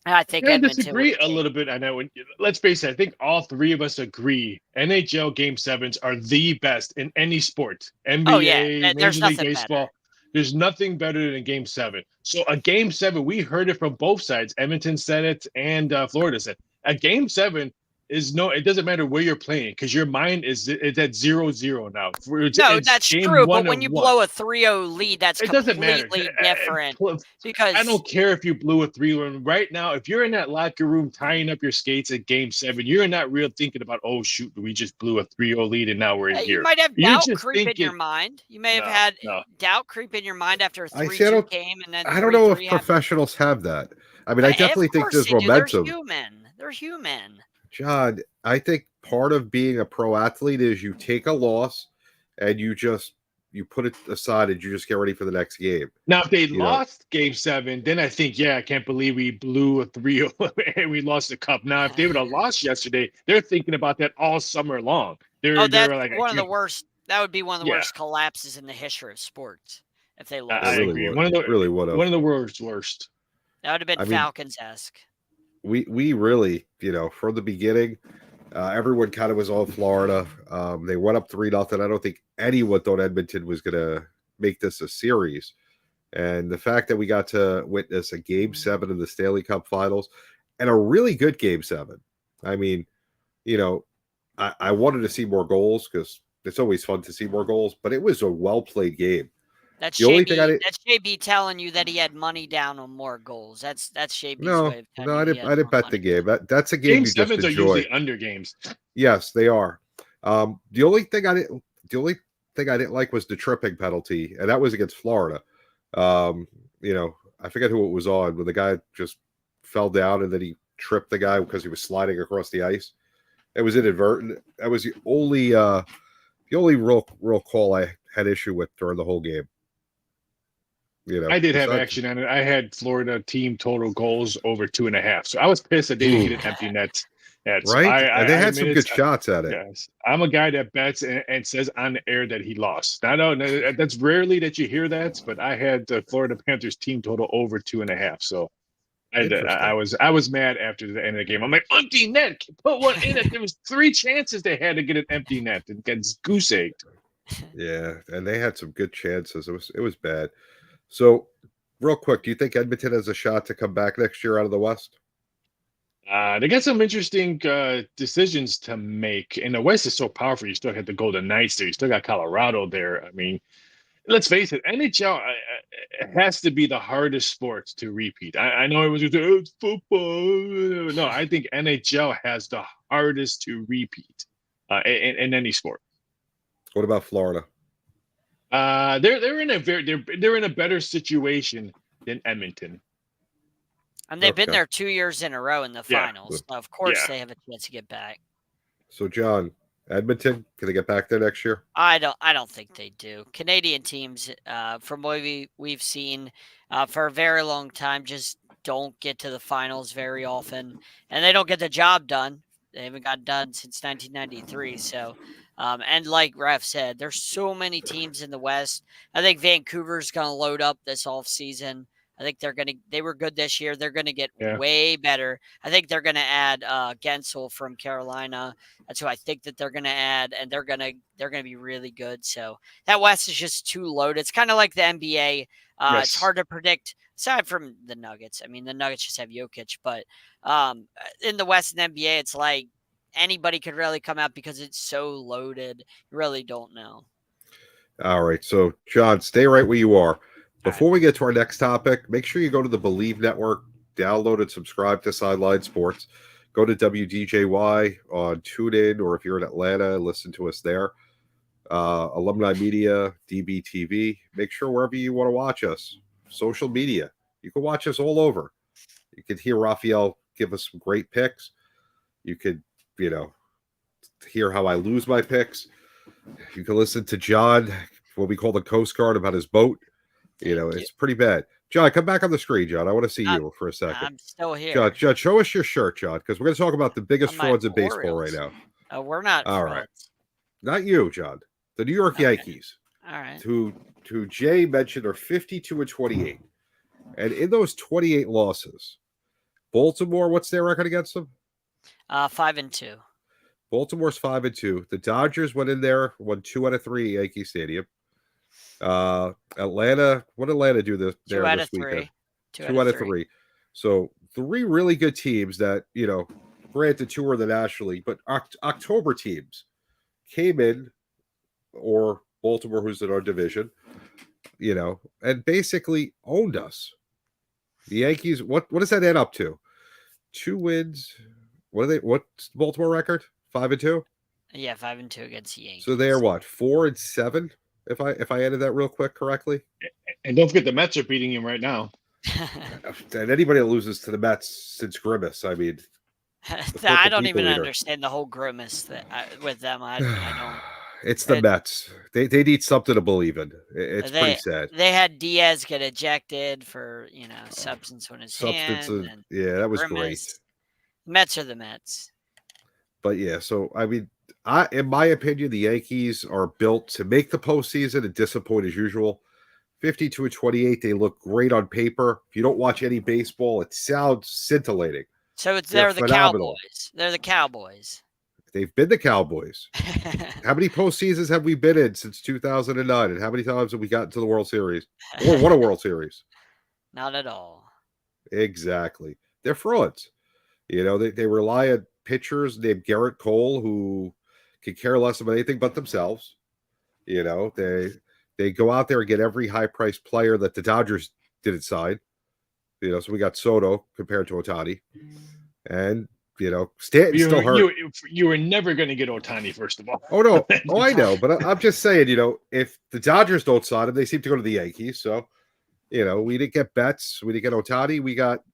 Speaker 2: I think
Speaker 4: I
Speaker 2: Edmonton
Speaker 4: disagree a little bit on that one. Let's face it, I think all three of us agree NHL Game 7s are the best in any sport. NBA, Major League Baseball.
Speaker 2: Better.
Speaker 4: There's nothing better than Game 7. So a Game 7, we heard it from both sides. Edmonton said it and Florida said. A Game 7 it doesn't matter where you're playing, because your mind it's at 0-0 now.
Speaker 2: That's true, but when you blow a 3-0 lead, that's completely different. Because
Speaker 4: I don't care if you blew a 3-1. Right now, if you're in that locker room tying up your skates at Game 7, you're not real thinking about, oh shoot, we just blew a 3-0 lead and now we're in here.
Speaker 2: You might have doubt creep in your mind. You may have had doubt creep in your mind after a 3-2 game, and then
Speaker 1: I don't know if professionals have that. I mean, I definitely think there's momentum.
Speaker 2: They're human.
Speaker 1: John, I think part of being a pro athlete is you take a loss and you put it aside and you just get ready for the next game.
Speaker 4: Now, if they lost Game 7, then I think, I can't believe we blew a 3-0 and we lost the cup. Now, if they would have lost yesterday, they're thinking about that all summer long.
Speaker 2: That's one of the worst. That would be one of the worst collapses in the history of sports if they lost.
Speaker 4: I agree. One of the worst.
Speaker 2: That would have been Falcons-esque.
Speaker 1: We really, from the beginning, everyone kind of was on Florida. They went up 3-0. I don't think anyone thought Edmonton was going to make this a series. And the fact that we got to witness a Game 7 of the Stanley Cup Finals and a really good Game 7. I mean, I wanted to see more goals because it's always fun to see more goals, but it was a well-played game.
Speaker 2: That's JB telling you that he had money down on more goals. That's JB's way of telling you.
Speaker 1: I didn't bet the game. That's a game you just enjoy.
Speaker 4: Are usually under games.
Speaker 1: Yes, they are. The only thing I didn't like was the tripping penalty, and that was against Florida. I forget who it was on, when the guy just fell down and then he tripped the guy because he was sliding across the ice. It was inadvertent. That was the only real call I had issue with during the whole game.
Speaker 4: I did have action on it. I had Florida team total goals over 2.5. So I was pissed that they didn't hit an empty net.
Speaker 1: Right? They had some good shots at it.
Speaker 4: Yes. I'm a guy that bets and says on the air that he lost. That's rarely that you hear that, but I had the Florida Panthers team total over 2.5. So I did. I was mad after the end of the game. I'm like, empty net, put one in it. There was 3 chances they had to get an empty net and get goose egged.
Speaker 1: Yeah, and they had some good chances. It was bad. So, real quick, do you think Edmonton has a shot to come back next year out of the West?
Speaker 4: They got some interesting decisions to make. And the West is so powerful. You still have the Golden Knights there. You still got Colorado there. I mean, let's face it, NHL has to be the hardest sport to repeat. I know it was just, oh, it's football. No, I think NHL has the hardest to repeat in any sport.
Speaker 1: What about Florida?
Speaker 4: They're in a better situation than Edmonton.
Speaker 2: And they've been
Speaker 1: Okay.
Speaker 2: there 2 years in a row in the
Speaker 4: Yeah.
Speaker 2: finals. So of course,
Speaker 4: Yeah.
Speaker 2: they have a chance to get back.
Speaker 1: So, John, Edmonton, can they get back there next year?
Speaker 2: I don't think they do. Canadian teams, from what we've seen for a very long time, just don't get to the finals very often, and they don't get the job done. They haven't got done since 1993. So, and like Ref said, there's so many teams in the West. I think Vancouver's going to load up this offseason. I think they were good this year. They're going to get way better. I think they're going to add Gensel from Carolina. That's who I think that they're going to add, and they're going to be really good. So that West is just too loaded. It's kind of like the NBA. It's hard to predict, aside from the Nuggets. I mean, the Nuggets just have Jokic, but in the West and NBA, it's like anybody could really come out because it's so loaded. You really don't know.
Speaker 1: All right. So, John, stay right where you are. Before we get to our next topic, make sure you go to the Believe Network, download and subscribe to Sideline Sports. Go to WDJY on TuneIn, or if you're in Atlanta, listen to us there. Alumni Media, DBTV. Make sure wherever you want to watch us, social media, you can watch us all over. You can hear Raphael give us some great picks. You could, hear how I lose my picks. You can listen to John, what we call the Coast Guard, about his boat. It's pretty bad. John, come back on the screen, John. I want to see you for a second.
Speaker 2: I'm still here.
Speaker 1: John, show us your shirt, John, because we're going to talk about the biggest frauds in baseball right now.
Speaker 2: Oh, we're not
Speaker 1: all
Speaker 2: frauds.
Speaker 1: Right. Not you, John. The New York Yankees.
Speaker 2: All right.
Speaker 1: Who Jay mentioned are 52-28. And in those 28 losses, Baltimore, what's their record against them?
Speaker 2: 5-2.
Speaker 1: Baltimore's 5-2. The Dodgers went in there, won 2 out of 3 at Yankee Stadium. Atlanta, what did Atlanta do this weekend? 2 out of 3. So 3 really good teams that, granted 2 were in the National League, but October teams came in, or Baltimore, who's in our division, and basically owned us. The Yankees, what does that add up to? 2 wins. What's the Baltimore record? 5-2?
Speaker 2: Yeah, 5-2 against the Yankees.
Speaker 1: So they're what, 4-7? If I added that real quick correctly.
Speaker 4: And don't forget the Mets are beating him right now.
Speaker 1: And anybody that loses to the Mets since Grimace, I mean,
Speaker 2: I don't even understand the whole Grimace with them. I don't.
Speaker 1: It's the Mets. They need something to believe in. It's pretty sad.
Speaker 2: They had Diaz get ejected for substance on his hand.
Speaker 1: Yeah, that was
Speaker 2: Grimace.
Speaker 1: great.
Speaker 2: Mets are the Mets.
Speaker 1: But yeah, so I mean, in my opinion, the Yankees are built to make the postseason and disappoint as usual. 52-28, they look great on paper. If you don't watch any baseball, it sounds scintillating.
Speaker 2: So they're the phenomenal. Cowboys. They're the Cowboys.
Speaker 1: They've been the Cowboys. How many postseasons have we been in since 2009? And how many times have we gotten to the World Series? Or won a World Series?
Speaker 2: Not at all.
Speaker 1: Exactly. They're frauds. They rely on pitchers named Garrett Cole who can care less about anything but themselves. They go out there and get every high-priced player that the Dodgers didn't sign. So we got Soto compared to Ohtani. And, Stanton still hurt.
Speaker 4: You were never going to get Ohtani, first of all.
Speaker 1: Oh, no. Oh, I know. But I'm just saying, if the Dodgers don't sign him, they seem to go to the Yankees. So, we didn't get Betts. We didn't get Ohtani. We got,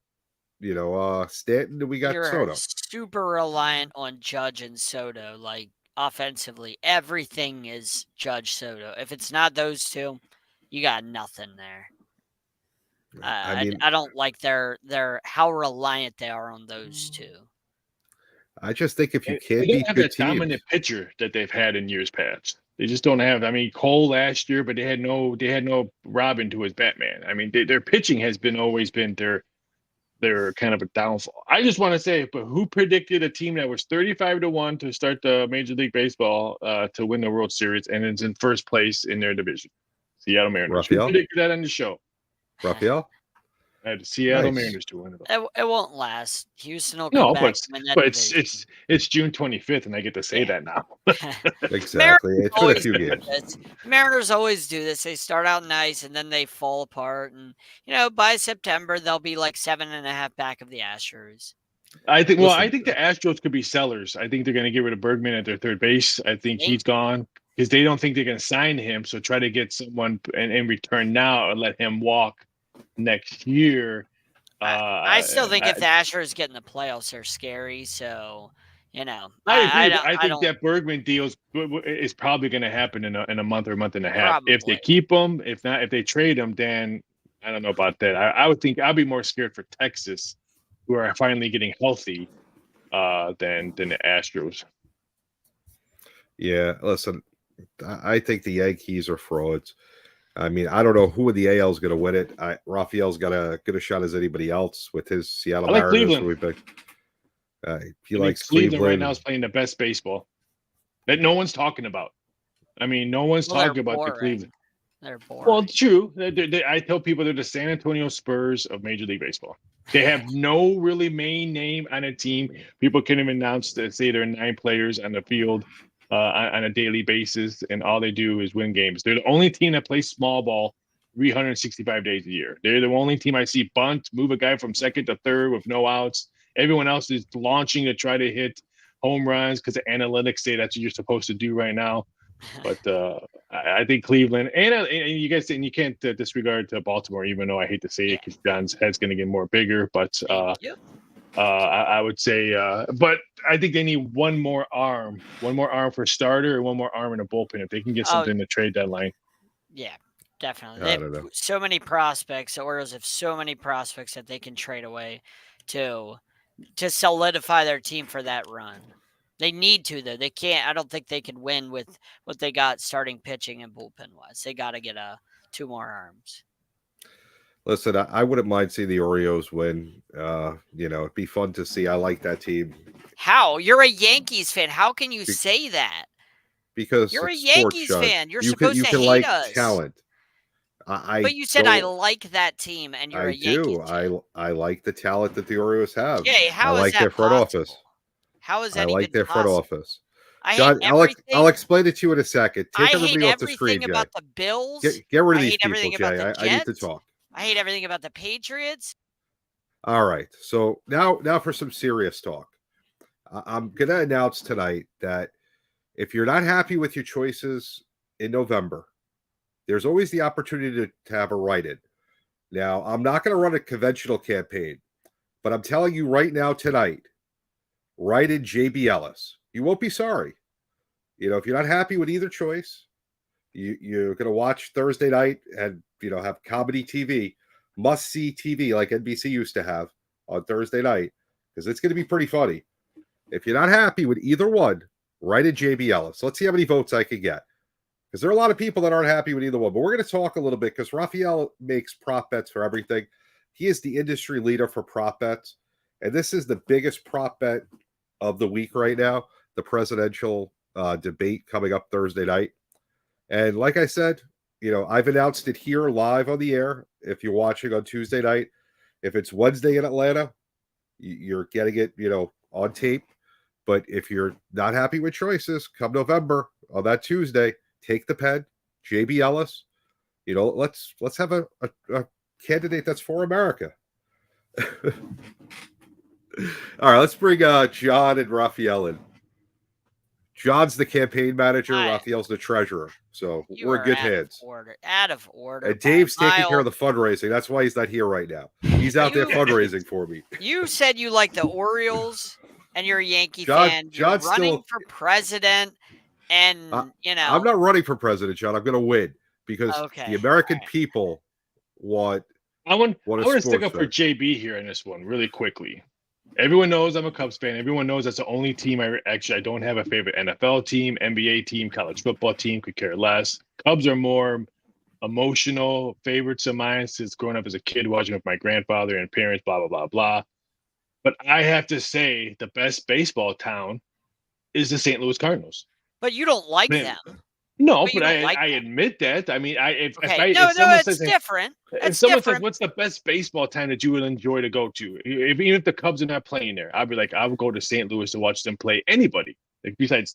Speaker 1: Stanton, and we got Soto.
Speaker 2: Super reliant on Judge and Soto, like offensively. Everything is Judge Soto. If it's not those two, you got nothing there. I don't like their how reliant they are on those two.
Speaker 1: I just think if you can't
Speaker 4: they
Speaker 1: beat
Speaker 4: don't have
Speaker 1: good
Speaker 4: that dominant pitcher that they've had in years past. They just don't have. I mean, Cole last year, but they had no Robin to his Batman. I mean, their pitching has always been their they're kind of a downfall. I just want to say, but who predicted a team that was 35-1 to start the Major League Baseball to win the World Series and is in first place in their division? Seattle Mariners. Who
Speaker 1: Raphael?
Speaker 4: predicted that on the show?
Speaker 1: Raphael?
Speaker 4: I had the Seattle
Speaker 1: Nice.
Speaker 4: Mariners to win it.
Speaker 2: It won't last. Houston will come
Speaker 4: No,
Speaker 2: back
Speaker 4: but
Speaker 2: and win that
Speaker 4: but
Speaker 2: division.
Speaker 4: it's June 25th, and I get to say that now.
Speaker 1: Exactly. It's been a
Speaker 2: always
Speaker 1: few
Speaker 2: do
Speaker 1: games.
Speaker 2: this. Mariners always do this. They start out nice and then they fall apart. And by September they'll be like 7.5 back of the Astros.
Speaker 4: I think. Well, I
Speaker 1: Listen,
Speaker 4: think the Astros could be sellers. I think they're going to get rid of Bergman at their third base. I think
Speaker 2: Thank
Speaker 4: he's gone because they don't think they're going to sign him. So try to get someone in return now and let him walk next year.
Speaker 2: I still think if the Astros get in the playoffs, they're scary. So,
Speaker 4: I agree. I think
Speaker 2: don't-
Speaker 4: that Bergman deal is probably going to happen in a month or a month and a half. If they
Speaker 2: Probably.
Speaker 4: keep him, if not, if they trade him, then I don't know about that. I would think I'd be more scared for Texas, who are finally getting healthy, than the Astros.
Speaker 1: Yeah, listen, I think the Yankees are frauds. I mean, I don't know who in the AL is going to win it. Raphael's got a good a shot as anybody else with his Seattle
Speaker 4: I like
Speaker 1: Mariners.
Speaker 4: Cleveland.
Speaker 1: who we picked. He
Speaker 4: I think
Speaker 1: likes
Speaker 4: Cleveland
Speaker 1: Cleveland.
Speaker 4: right now is playing the best baseball that no one's talking about. I mean, no one's
Speaker 2: Well, they're
Speaker 4: talking about the
Speaker 2: boring.
Speaker 4: Cleveland.
Speaker 2: They're boring.
Speaker 4: Well, true. I tell people they're the San Antonio Spurs of Major League Baseball. They have no really main name on a team. People can't even announce that say there are 9 players on the field on a daily basis, and all they do is win games. They're the only team that plays small ball 365 days a year. They're the only team I see bunt, move a guy from second to third with no outs. Everyone else is launching to try to hit home runs because the analytics say that's what you're supposed to do right now. But I think Cleveland and you guys, and you can't disregard Baltimore, even though I hate to say it because John's head's going to get more bigger. But
Speaker 2: Thank you.
Speaker 4: I would say, but I think they need one more arm for starter, and one more arm in a bullpen if they can get something in the trade deadline.
Speaker 2: Yeah, definitely.
Speaker 1: I
Speaker 2: They
Speaker 1: don't know.
Speaker 2: have so many prospects. The Orioles have so many prospects that they can trade away to solidify their team for that run. They need to, though. They can't. I don't think they can win with what they got starting pitching and bullpen wise. They got to get 2 more arms.
Speaker 1: Listen, I wouldn't mind seeing the Orioles win. It'd be fun to see. I like that team.
Speaker 2: How? You're a Yankees fan. How can you say that?
Speaker 1: Because
Speaker 2: You're a
Speaker 1: it's sports,
Speaker 2: Yankees
Speaker 1: Sean.
Speaker 2: fan. You're
Speaker 1: you
Speaker 2: supposed
Speaker 1: can
Speaker 2: to hate
Speaker 1: like
Speaker 2: us.
Speaker 1: talent.
Speaker 2: But you said I like that team, and you're a Yankees fan.
Speaker 1: I like the talent that the Orioles have.
Speaker 2: Jay, how
Speaker 1: I
Speaker 2: is
Speaker 1: like
Speaker 2: that
Speaker 1: their front
Speaker 2: possible?
Speaker 1: office.
Speaker 2: How is that
Speaker 1: I like
Speaker 2: even
Speaker 1: their front
Speaker 2: possible?
Speaker 1: office.
Speaker 2: I
Speaker 1: John,
Speaker 2: hate everything.
Speaker 1: I'll explain it to you in a second. Take
Speaker 2: I
Speaker 1: everybody
Speaker 2: hate
Speaker 1: off the screen,
Speaker 2: everything
Speaker 1: Jay.
Speaker 2: about the Bills.
Speaker 1: Get rid of
Speaker 2: I
Speaker 1: these
Speaker 2: hate
Speaker 1: people,
Speaker 2: everything
Speaker 1: Jay.
Speaker 2: about the
Speaker 1: I need to
Speaker 2: Jets.
Speaker 1: talk.
Speaker 2: I hate everything about the Patriots.
Speaker 1: All right. So now for some serious talk. I'm going to announce tonight that if you're not happy with your choices in November, there's always the opportunity to have a write-in. Now, I'm not going to run a conventional campaign, but I'm telling you right now tonight, write in JB Ellis. You won't be sorry. If you're not happy with either choice, you're going to watch Thursday night and, have comedy TV, must-see TV like NBC used to have on Thursday night, because it's going to be pretty funny. If you're not happy with either one, write in JB Ellis. Let's see how many votes I can get, because there are a lot of people that aren't happy with either one. But we're going to talk a little bit because Raphael makes prop bets for everything. He is the industry leader for prop bets, and this is the biggest prop bet of the week right now, the presidential debate coming up Thursday night. And like I said, I've announced it here live on the air. If you're watching on Tuesday night, if it's Wednesday in Atlanta, you're getting it, on tape. But if you're not happy with choices, come November on that Tuesday, take the pen, JB Ellis. Let's have a candidate that's for America. All right, let's bring John and Raphael in. John's the campaign manager. Raphael's the treasurer. So we're in good hands.
Speaker 2: Out of order.
Speaker 1: And Dave's taking care of the fundraising. That's why he's not here right now. He's out there fundraising for me.
Speaker 2: You said you like the Orioles and you're a Yankee fan. You're running for president. And,
Speaker 1: I'm not running for president, John. I'm going to win because the American people want.
Speaker 4: I want to stick up for JB here in this one really quickly. Everyone knows I'm a Cubs fan. Everyone knows that's the only team I don't have a favorite NFL team, NBA team, college football team, could care less. Cubs are more emotional favorites of mine since growing up as a kid, watching with my grandfather and parents, blah, blah, blah, blah. But I have to say the best baseball town is the St. Louis Cardinals.
Speaker 2: But you don't like
Speaker 4: Man,
Speaker 2: them.
Speaker 4: No,
Speaker 2: But you
Speaker 4: but
Speaker 2: don't like
Speaker 4: I
Speaker 2: them.
Speaker 4: admit that. I mean,
Speaker 2: Okay. No,
Speaker 4: someone
Speaker 2: it's
Speaker 4: says
Speaker 2: different.
Speaker 4: if
Speaker 2: It's
Speaker 4: someone says
Speaker 2: different.
Speaker 4: what's the best baseball town that you would enjoy to go to, even if the Cubs are not playing there, I'd be like, I would go to St. Louis to watch them play anybody. Like besides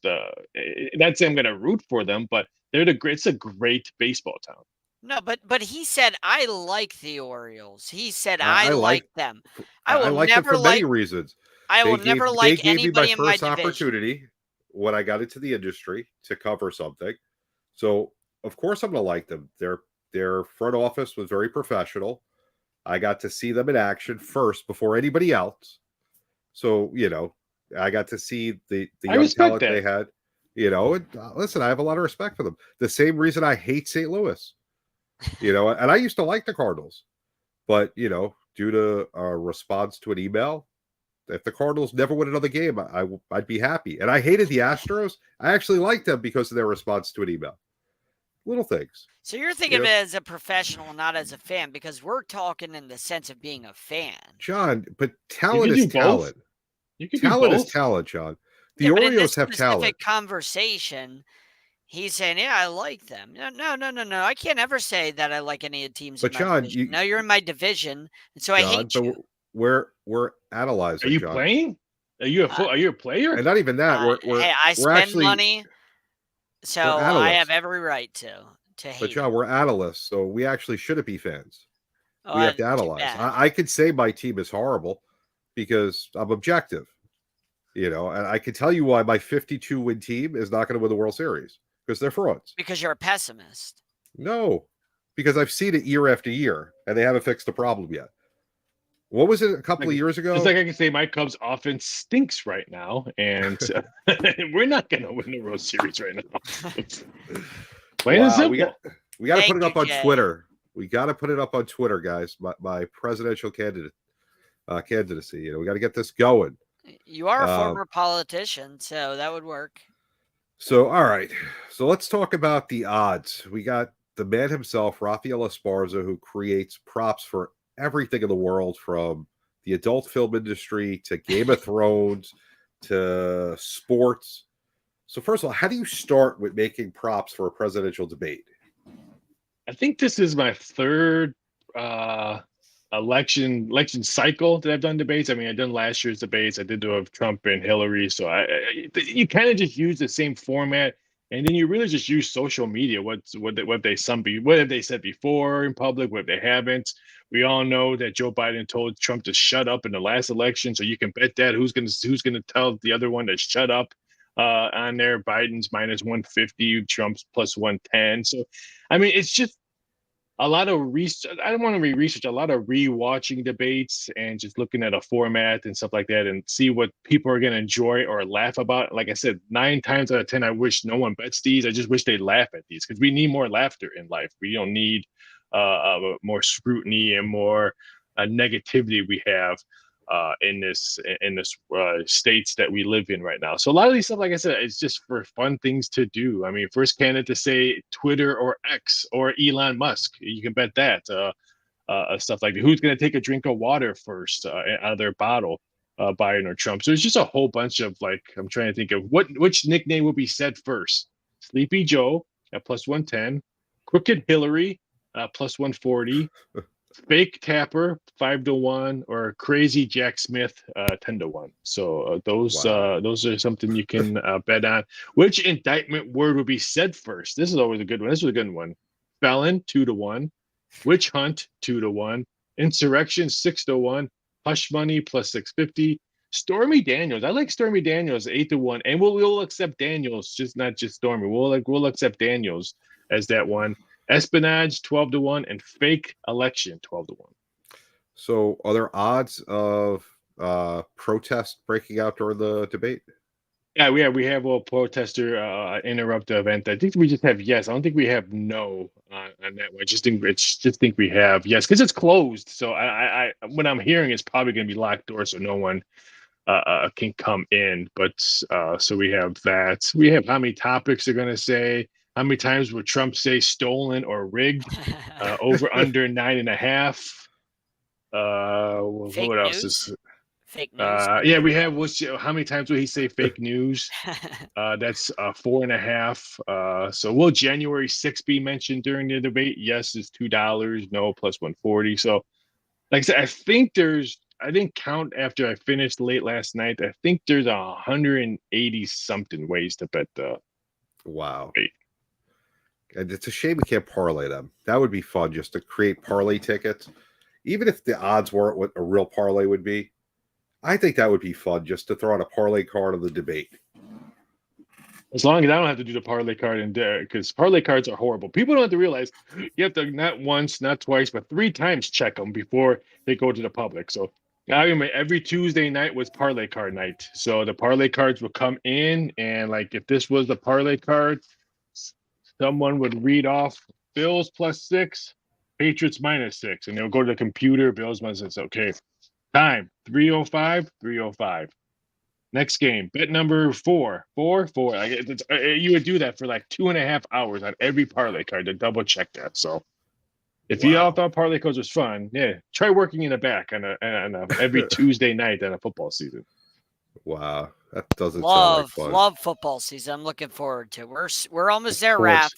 Speaker 4: not saying I'm gonna root for them, but it's a great baseball town.
Speaker 2: No, but he said I like the Orioles. He said
Speaker 1: I
Speaker 2: I
Speaker 1: like
Speaker 2: like them.
Speaker 1: I
Speaker 2: will
Speaker 1: like them
Speaker 2: never
Speaker 1: for many
Speaker 2: like.
Speaker 1: reasons.
Speaker 2: I will
Speaker 1: They
Speaker 2: never
Speaker 1: gave
Speaker 2: like
Speaker 1: me my
Speaker 2: anybody in my
Speaker 1: first
Speaker 2: division.
Speaker 1: opportunity when I got into the industry to cover something. So of course I'm gonna like them. Their front office was very professional. I got to see them in action first before anybody else. So, I got to see the
Speaker 4: I
Speaker 1: young
Speaker 4: respect
Speaker 1: talent they
Speaker 4: that.
Speaker 1: had. And, listen, I have a lot of respect for them. The same reason I hate St. Louis. And I used to like the Cardinals, but due to a response to an email, if the Cardinals never win another game, I'd be happy. And I hated the Astros. I actually liked them because of their response to an email. Little things.
Speaker 2: So you're thinking of it as a professional, not as a fan, because we're talking in the sense of being a fan.
Speaker 1: John, but
Speaker 4: You
Speaker 1: talent
Speaker 4: could
Speaker 1: is
Speaker 4: do both.
Speaker 1: talent.
Speaker 4: You could do
Speaker 1: Talent is
Speaker 4: both.
Speaker 1: talent, John. The
Speaker 2: Yeah, but in this
Speaker 1: Orioles have
Speaker 2: specific
Speaker 1: talent.
Speaker 2: conversation, he's saying, "Yeah, I like them." No. I can't ever say that I like any of the teams
Speaker 1: But
Speaker 2: in my
Speaker 1: John,
Speaker 2: division. No, you're in my division, and so I
Speaker 1: John,
Speaker 2: hate
Speaker 1: but
Speaker 2: you.
Speaker 1: we're analyzing.
Speaker 4: Are you
Speaker 1: John.
Speaker 4: playing? Are you a player?
Speaker 1: And not even that.
Speaker 2: Hey, I
Speaker 1: We're
Speaker 2: spend
Speaker 1: actually
Speaker 2: money, so
Speaker 1: we're
Speaker 2: I have
Speaker 1: analysts.
Speaker 2: every right to
Speaker 1: But
Speaker 2: hate
Speaker 1: John,
Speaker 2: him.
Speaker 1: we're analysts, so we actually shouldn't be fans. We have to
Speaker 2: Too
Speaker 1: analyze.
Speaker 2: bad.
Speaker 1: I could say my team is horrible because I'm objective. And I can tell you why my 52-win team is not going to win the World Series because they're frauds.
Speaker 2: Because you're a pessimist.
Speaker 1: No, because I've seen it year after year, and they haven't fixed the problem yet. What was it a couple of years ago?
Speaker 4: It's like I can say my Cubs offense stinks right now, and we're not going to win the World Series right now. Plain and simple.
Speaker 1: We got to
Speaker 2: Thank
Speaker 1: put it up
Speaker 2: you,
Speaker 1: on
Speaker 2: Jay.
Speaker 1: Twitter. We got to put it up on Twitter, guys. My presidential candidacy. We got to get this going.
Speaker 2: You are a former politician, so that would work.
Speaker 1: So, all right. So let's talk about the odds. We got the man himself, Rafael Esparza, who creates props for everything in the world, from the adult film industry to Game of Thrones to sports. So first of all, how do you start with making props for a presidential debate?
Speaker 4: I think this is my third election cycle that I've done debates. I mean, I done last year's debates. I did do of Trump and Hillary. So you kind of just use the same format, and then you really just use social media. What have they said before in public? What they haven't. We all know that Joe Biden told Trump to shut up in the last election, so you can bet that who's gonna tell the other one to shut up on there. Biden's -150, Trump's +110. So, I mean, it's just a lot of research. I don't want to research, a lot of rewatching debates and just looking at a format and stuff like that and see what people are going to enjoy or laugh about. Like I said, 9 times out of 10, I wish no one bets these. I just wish they laugh at these because we need more laughter in life. We don't need more scrutiny and more negativity we have in this states that we live in right now. So a lot of these stuff, like I said, it's just for fun things to do. I mean, first candidate to say Twitter or X or Elon Musk, you can bet that stuff like who's going to take a drink of water first out of their bottle, Biden or Trump. So it's just a whole bunch of I'm trying to think of which nickname will be said first. Sleepy Joe at +110, Crooked Hillary +140. Fake Tapper 5-1, or Crazy Jack Smith 10-1. So those are something you can bet on. Which indictment word would be said first? This is always a good one. This was a good one. Felon 2-1, Witch Hunt 2-1, Insurrection 6-1, Hush Money +650. Stormy Daniels. I like Stormy Daniels 8-1, and we'll accept Daniels, just not just Stormy. We'll accept Daniels as that one. Espionage 12-1 and fake election 12-1.
Speaker 1: So, are there odds of protest breaking out during the debate?
Speaker 4: Yeah, we have a protester interrupt the event. I think we just have yes. I don't think we have no on that one. I just think we have yes because it's closed. So I what I'm hearing is probably going to be locked doors, so no one can come in. But so we have that. We have how many topics they're going to say, How many times would Trump say stolen or rigged? Over under 9.5.
Speaker 2: Fake
Speaker 4: What else
Speaker 2: news?
Speaker 4: is?
Speaker 2: Fake news.
Speaker 4: Yeah, we have. How many times will he say fake news? That's 4.5. So will January 6th be mentioned during the debate? Yes, is $2. No, plus 140. So, like I said, I didn't count after I finished late last night. I think there's 180 something ways to bet the
Speaker 1: Wow.
Speaker 4: debate.
Speaker 1: And it's a shame we can't parlay them. That would be fun just to create parlay tickets. Even if the odds weren't what a real parlay would be, I think that would be fun just to throw out a parlay card of the debate.
Speaker 4: As long as I don't have to do the parlay card and because parlay cards are horrible. People don't have to realize you have to not once, not twice, but 3 times check them before they go to the public. So I remember every Tuesday night was parlay card night. So the parlay cards would come in, and like if this was the parlay card, someone would read off Bills +6, Patriots -6, and they'll go to the computer. Bills -6. Okay, time 3:05, 3:05. Next game, bet number 4, 4, 4. You would do that for like 2.5 hours on every parlay card to double check that. So, if you all thought parlay cards was fun, yeah, try working in the back on every Tuesday night on a football season.
Speaker 1: Wow, that doesn't sound like fun.
Speaker 2: Love football season. I'm looking forward to. We're almost there, Raph.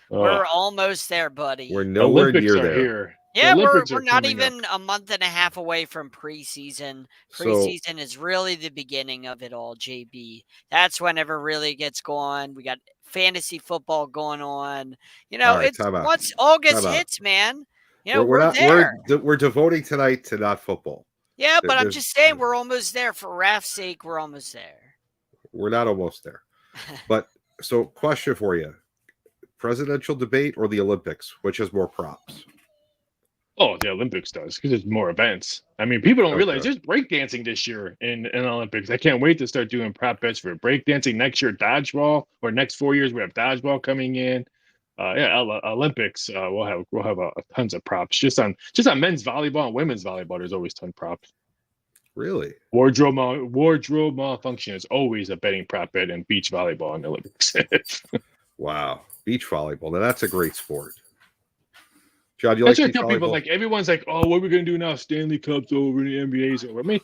Speaker 2: We're almost there, buddy.
Speaker 1: We're nowhere
Speaker 4: Olympics
Speaker 1: near
Speaker 4: are
Speaker 1: there.
Speaker 4: Here.
Speaker 2: Yeah, we're
Speaker 4: are
Speaker 2: not
Speaker 4: coming
Speaker 2: even
Speaker 4: up.
Speaker 2: a month and a half away from preseason.
Speaker 1: So-
Speaker 2: Preseason is really the beginning of it all, JB. That's whenever really gets going. We got fantasy football going on. You know,
Speaker 1: All right,
Speaker 2: it's
Speaker 1: time out.
Speaker 2: once August
Speaker 1: Time out.
Speaker 2: hits, man. You know,
Speaker 1: we're not.
Speaker 2: there.
Speaker 1: We're devoting tonight to not football.
Speaker 2: Yeah, but I'm
Speaker 1: There's-
Speaker 2: just saying we're almost there. For Raph's sake, we're almost there.
Speaker 1: We're not almost there. But so, question for you: presidential debate or the Olympics? Which has more props?
Speaker 4: Oh, the Olympics does because there's more events. I mean, people don't realize
Speaker 1: Okay.
Speaker 4: there's breakdancing this year in Olympics. I can't wait to start doing prop bets for breakdancing next year. Dodgeball, or next 4 years we have dodgeball coming in. Olympics. We'll have tons of props just on men's volleyball and women's volleyball. There's always ton of props.
Speaker 1: Really?
Speaker 4: Wardrobe malfunction is always a betting prop bet in beach volleyball in the Olympics.
Speaker 1: Wow, beach volleyball. Now that's a great sport. John, you
Speaker 4: That's
Speaker 1: like
Speaker 4: what I
Speaker 1: beach
Speaker 4: tell people.
Speaker 1: volleyball?
Speaker 4: Like everyone's like, "Oh, what are we gonna do now? Stanley Cup's over, the NBA's over." I mean,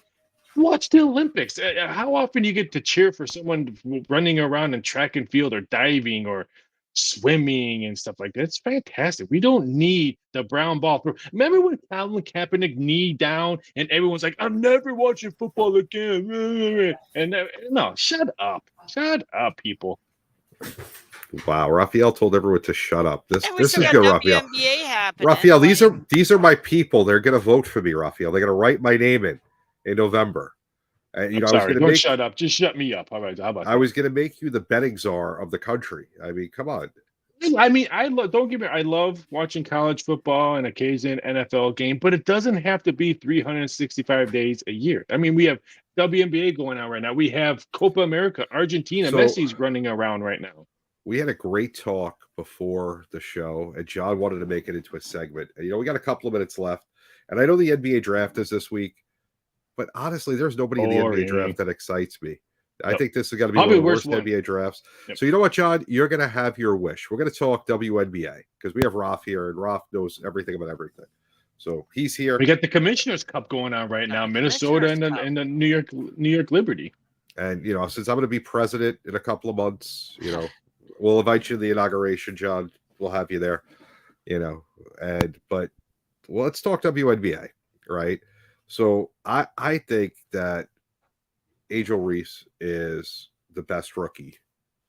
Speaker 4: watch the Olympics. How often do you get to cheer for someone running around in track and field or diving or swimming and stuff like that? It's fantastic. We don't need the brown ball. Remember when Colin Kaepernick kneed down and everyone's like, "I'm never watching football again." And no, shut up, people.
Speaker 1: Wow, Raphael told everyone to shut up. This
Speaker 2: And we
Speaker 1: is
Speaker 2: still
Speaker 1: good,
Speaker 2: got
Speaker 1: Raphael.
Speaker 2: WNBA happening.
Speaker 1: Raphael, these
Speaker 2: like-
Speaker 1: are my people. They're gonna vote for me, Raphael. They're gonna write my name in November. And
Speaker 4: I'm sorry, don't shut up. Just shut me up. All right, how about
Speaker 1: I was gonna make you the betting czar of the country. I mean, come on.
Speaker 4: I mean, don't get me. I love watching college football and occasionally an NFL game, but it doesn't have to be 365 days a year. I mean, we have WNBA going on right now. We have Copa America, Argentina.
Speaker 1: So-
Speaker 4: Messi's running around right now.
Speaker 1: We had a great talk before the show, and John wanted to make it into a segment. And, we got a couple of minutes left, and I know the NBA draft is this week, but honestly, there's nobody in the NBA draft that excites me. I think this is going to be
Speaker 4: Probably
Speaker 1: one of the worst
Speaker 4: one.
Speaker 1: NBA drafts.
Speaker 4: Yep.
Speaker 1: So you know what, John? You're going to have your wish. We're going to talk WNBA because we have Ralph here, and Ralph knows everything about everything. So he's here.
Speaker 4: We got the Commissioner's Cup going on right now, Minnesota and the New York Liberty.
Speaker 1: And since I'm going to be president in a couple of months, we'll invite you to the inauguration, John. We'll have you there. But let's talk WNBA, right? So I think that Angel Reese is the best rookie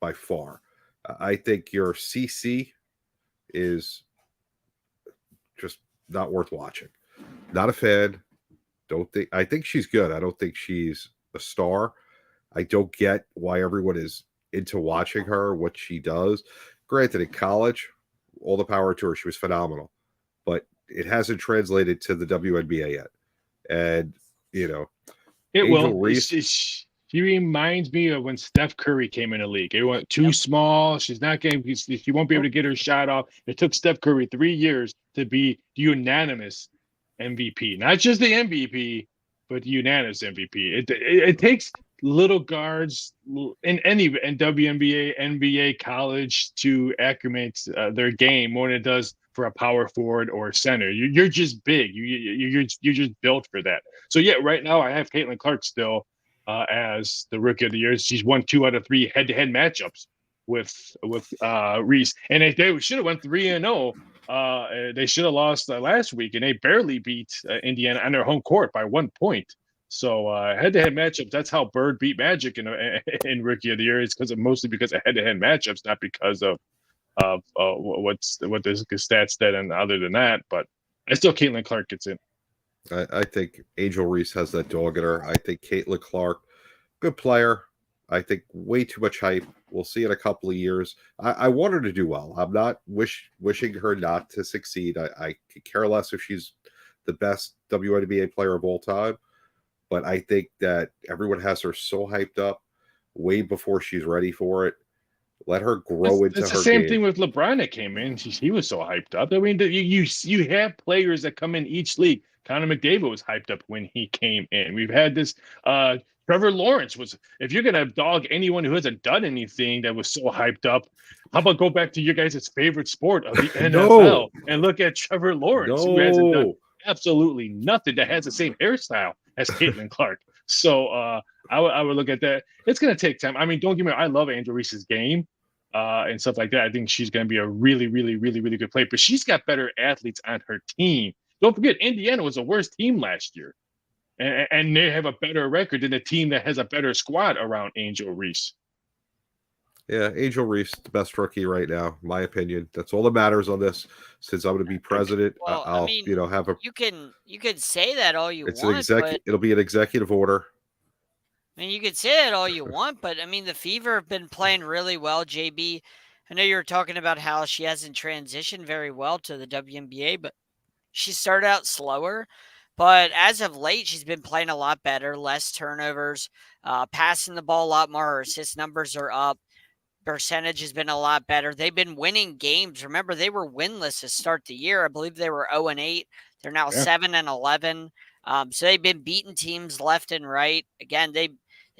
Speaker 1: by far. I think your CC is just not worth watching. Not a fan. I think she's good. I don't think she's a star. I don't get why everyone is into watching her, what she does. Granted, in college, all the power to her. She was phenomenal. But it hasn't translated to the WNBA yet. And, Angel Reese.
Speaker 4: She reminds me of when Steph Curry came in the league. It went too small. She's not getting. She won't be able to get her shot off. It took Steph Curry 3 years to be the unanimous MVP, not just the MVP, but unanimous MVP. It takes little guards in WNBA, NBA, college to acclimate their game more than it does for a power forward or a center. You're just big. You're just built for that. So yeah, right now I have Caitlin Clark still as the Rookie of the Year. She's won 2 out of 3 head-to-head matchups with Reese, and they should have went 3-0. They should have lost last week, and they barely beat Indiana on their home court by 1 point. So head-to-head matchups, that's how Bird beat Magic in Rookie of the Year. It's mostly because of head-to-head matchups, not because of what the stats said. And other than that, but I still Caitlin Clark gets in.
Speaker 1: I think Angel Reese has that dog in her. I think Caitlin Clark, good player. I think way too much hype. We'll see in a couple of years. I want her to do well. I'm not wishing her not to succeed. I could care less if she's the best WNBA player of all time. But I think that everyone has her so hyped up way before she's ready for it. Let her grow into her game.
Speaker 4: It's the same thing with LeBron that came in. He was so hyped up. I mean, you have players that come in each league. Connor McDavid was hyped up when he came in. We've had this Trevor Lawrence was. If you're gonna dog anyone who hasn't done anything that was so hyped up, how about go back to your guys' favorite sport of the NFL and look at Trevor Lawrence, who hasn't done absolutely nothing, that has the same hairstyle as Caitlin Clark. So I would look at that. It's going to take time. I mean, don't get me wrong. I love Angel Reese's game and stuff like that. I think she's going to be a really, really, really, really good player. But she's got better athletes on her team. Don't forget, Indiana was the worst team last year. And they have a better record than a team that has a better squad around Angel Reese.
Speaker 1: Yeah, Angel Reese, the best rookie right now, in my opinion. That's all that matters on this. Since I'm going to be president,
Speaker 2: Well,
Speaker 1: I'll
Speaker 2: I mean,
Speaker 1: have a.
Speaker 2: you can say that all you
Speaker 1: It's
Speaker 2: want.
Speaker 1: an executive. It'll be an executive order.
Speaker 2: I mean, you could say that all you want, but I mean, the Fever have been playing really well. JB, I know you were talking about how she hasn't transitioned very well to the WNBA, but she started out slower. But as of late, she's been playing a lot better, less turnovers, passing the ball a lot more. Her assist numbers are up. Percentage has been a lot better. They've been winning games. Remember, they were winless to start the year. I believe they were 0-8. They're now 7-11. So they've been beating teams left and right. Again, they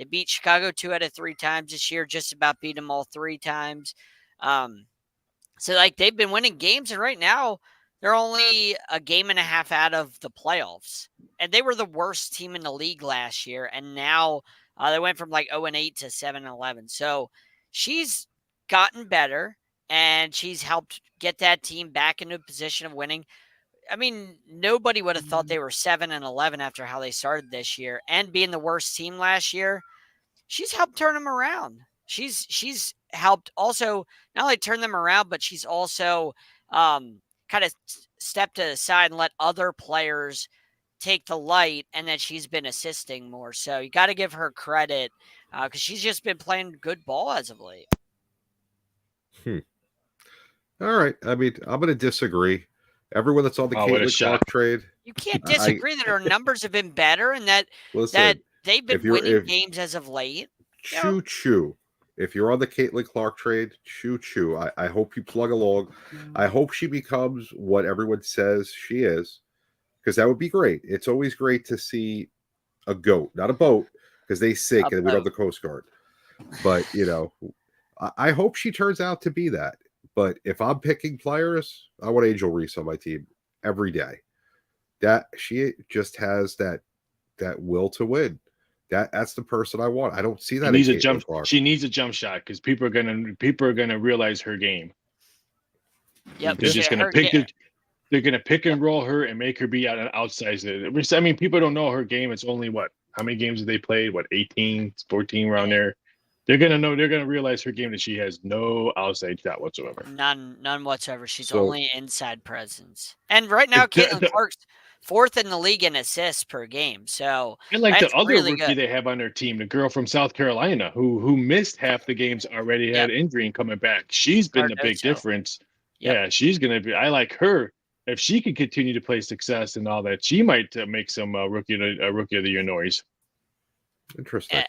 Speaker 2: beat Chicago 2 out of 3 times this year, just about beat them all 3 times. So like they've been winning games, and right now they're only a game and a half out of the playoffs. And they were the worst team in the league last year, and now they went from like 0-8 to 7-11. So she's gotten better, and she's helped get that team back into a position of winning. I mean, nobody would have thought they were 7-11 after how they started this year, and being the worst team last year. She's helped turn them around. She's helped also not only turn them around, but she's also kind of stepped to the side and let other players take the light, and that she's been assisting more. So you got to give her credit because she's just been playing good ball as of late.
Speaker 1: All right. I mean, I'm going to disagree. Everyone that's on the Caitlin Clark trade.
Speaker 2: You can't disagree that her numbers have been better and that they've been winning games as of late.
Speaker 1: Choo-choo. If you're on the Caitlin Clark trade, choo-choo. I hope you plug along. I hope she becomes what everyone says she is, because that would be great. It's always great to see a goat, not a boat, because they sink and we don't have the Coast Guard. But, I hope she turns out to be that. But if I'm picking players, I want Angel Reese on my team every day. That she just has that will to win. That's the person I want. I don't see that.
Speaker 4: She needs a jump shot because people are gonna realize her game.
Speaker 2: Yep,
Speaker 4: they're just gonna pick and roll her and make her be out an outside. I mean, people don't know her game. It's only how many games have they played? 18, 14 around there. They're gonna realize her game that she has no outside shot whatsoever.
Speaker 2: None whatsoever. She's only inside presence. And right now, Caitlin Clark's 4th in the league in assists per game. So
Speaker 4: and like the other rookie they have on their team, the girl from South Carolina who missed half the games already, had injury and coming back. She's been the big difference. Yep. Yeah, she's gonna be. I like her. If she can continue to play success and all that, she might make some rookie of the year noise.
Speaker 1: Interesting.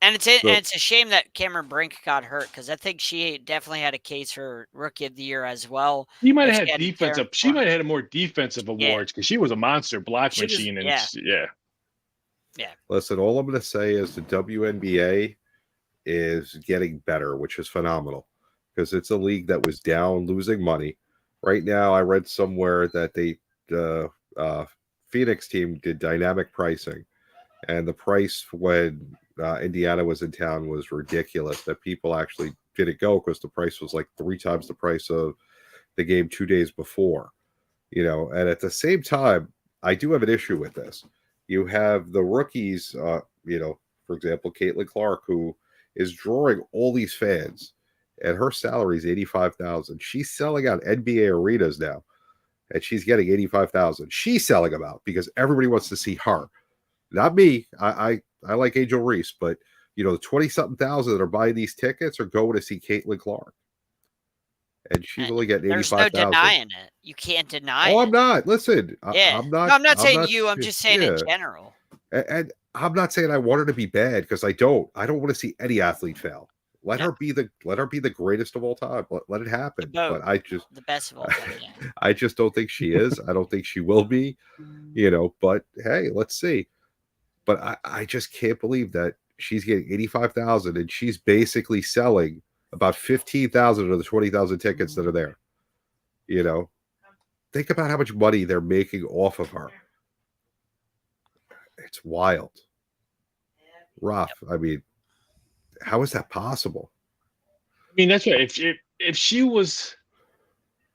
Speaker 2: And it's a shame that Cameron Brink got hurt, because I think she definitely had a case for Rookie of the Year as well.
Speaker 4: She might have had defensive. She might have had more defensive awards because she was a monster block machine.
Speaker 2: Yeah.
Speaker 1: Listen, all I'm going to say is the WNBA is getting better, which is phenomenal because it's a league that was down, losing money. Right now, I read somewhere that the Phoenix team did dynamic pricing, and the price when Indiana was in town was ridiculous. That people actually didn't go because the price was like 3 times the price of the game 2 days before. And at the same time, I do have an issue with this. You have the rookies, for example, Caitlin Clark, who is drawing all these fans, and her salary is 85,000. She's selling out NBA arenas now, and she's getting 85,000. She's selling them out because everybody wants to see her, not me. I like Angel Reese, but the 20-something thousand that are buying these tickets are going to see Caitlin Clark, and she's only getting
Speaker 2: There's no
Speaker 1: 85,000.
Speaker 2: denying it. You can't deny
Speaker 1: Oh,
Speaker 2: it.
Speaker 1: I'm not. Listen,
Speaker 2: Yeah.
Speaker 1: I'm not.
Speaker 2: No, I'm not saying
Speaker 1: not,
Speaker 2: you. I'm just saying in general.
Speaker 1: And I'm not saying I want her to be bad because I don't. I don't want to see any athlete fail. Let her be the greatest of all time. Let it happen. But
Speaker 2: the best of all time. Yeah.
Speaker 1: I just don't think she is. I don't think she will be. But hey, let's see. But I just can't believe that she's getting 85,000 and she's basically selling about 15,000 of the 20,000 tickets that are there. Think about how much money they're making off of her. It's wild. Rough. I mean, how is that possible?
Speaker 4: I mean, that's right. If she was,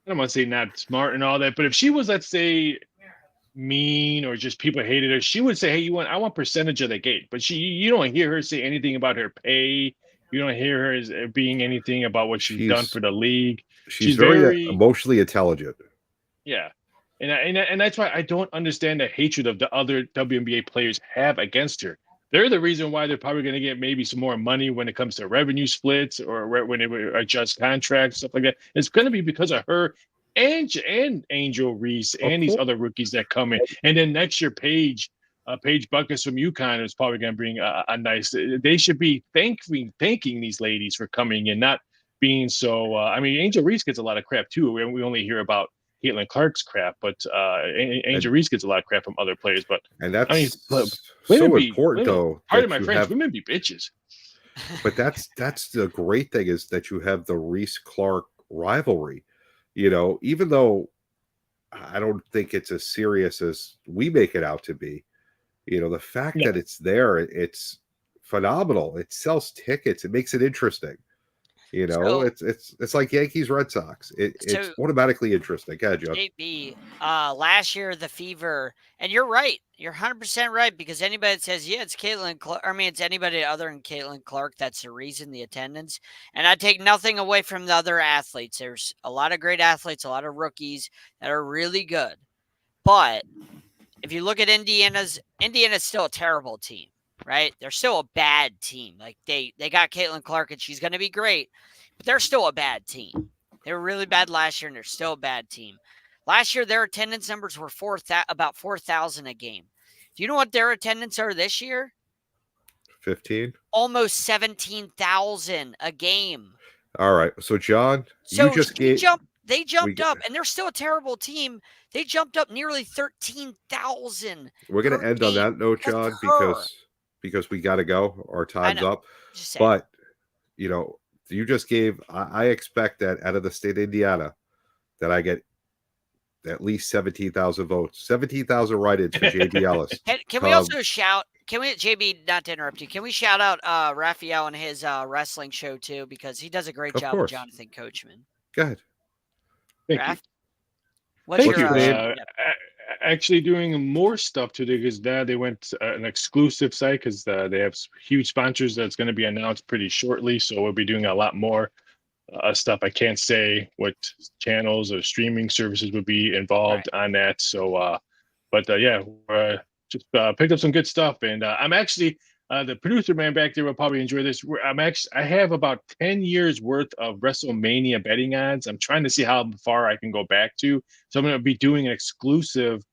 Speaker 4: I don't want to say not smart and all that, but if she was, let's say, mean or just people hated her, she would say, "Hey, I want percentage of the gate." But you don't hear her say anything about her pay. You don't hear her as being anything about what she's done for the league.
Speaker 1: She's very emotionally intelligent.
Speaker 4: Yeah. And that's why I don't understand the hatred of the other WNBA players have against her. They're the reason why they're probably going to get maybe some more money when it comes to revenue splits or when they adjust contracts, stuff like that. It's going to be because of her and Angel Reese and these other rookies that come in. And then next year, Paige Buckets from UConn is probably going to bring a nice. They should be thanking these ladies for coming and not being so. I mean, Angel Reese gets a lot of crap too. We only hear about Caitlin Clark's crap, but Angel Reese gets a lot of crap from other players. But
Speaker 1: that's so important, though.
Speaker 4: Part of my friends, women be bitches.
Speaker 1: But that's the great thing is that you have the Reese Clark rivalry. Even though I don't think it's as serious as we make it out to be, the fact that it's there, it's phenomenal. It sells tickets. It makes it interesting. It's like Yankees Red Sox. It's automatically interesting. Go ahead, Joe.
Speaker 2: JB, last year the Fever, and you're right. You're 100% right because anybody that says it's Caitlin Clark. I mean, it's anybody other than Caitlin Clark. That's the reason, the attendance. And I take nothing away from the other athletes. There's a lot of great athletes, a lot of rookies that are really good. But if you look at Indiana's still a terrible team. Right? They're still a bad team. Like they got Caitlin Clark and she's going to be great, but they're still a bad team. They were really bad last year and they're still a bad team. Last year, their attendance numbers were about 4,000 a game. Do you know what their attendance are this year?
Speaker 1: 15?
Speaker 2: Almost 17,000 a game.
Speaker 1: All right. So, John,
Speaker 2: they jumped up, and they're still a terrible team. They jumped up nearly 13,000.
Speaker 1: We're going to end on that note, John, because we got to go. Our time's up. But, you just gave, I expect that out of the state of Indiana, that I get at least 17,000 votes, 17,000 write-ins for JB Ellis.
Speaker 2: Can we also shout, JB, not to interrupt you, can we shout out Raphael and his wrestling show too? Because he does a great job with Jonathan Coachman.
Speaker 1: Go ahead.
Speaker 4: Thank you.
Speaker 2: What's your
Speaker 4: actually doing more stuff today because now they went an exclusive site because they have huge sponsors that's going to be announced pretty shortly. So we'll be doing a lot more stuff. I can't say what channels or streaming services would be involved on that. So, just picked up some good stuff, and I'm actually the producer man back there will probably enjoy this. I have about 10 years worth of WrestleMania betting odds. I'm trying to see how far I can go back to. So I'm going to be doing an exclusive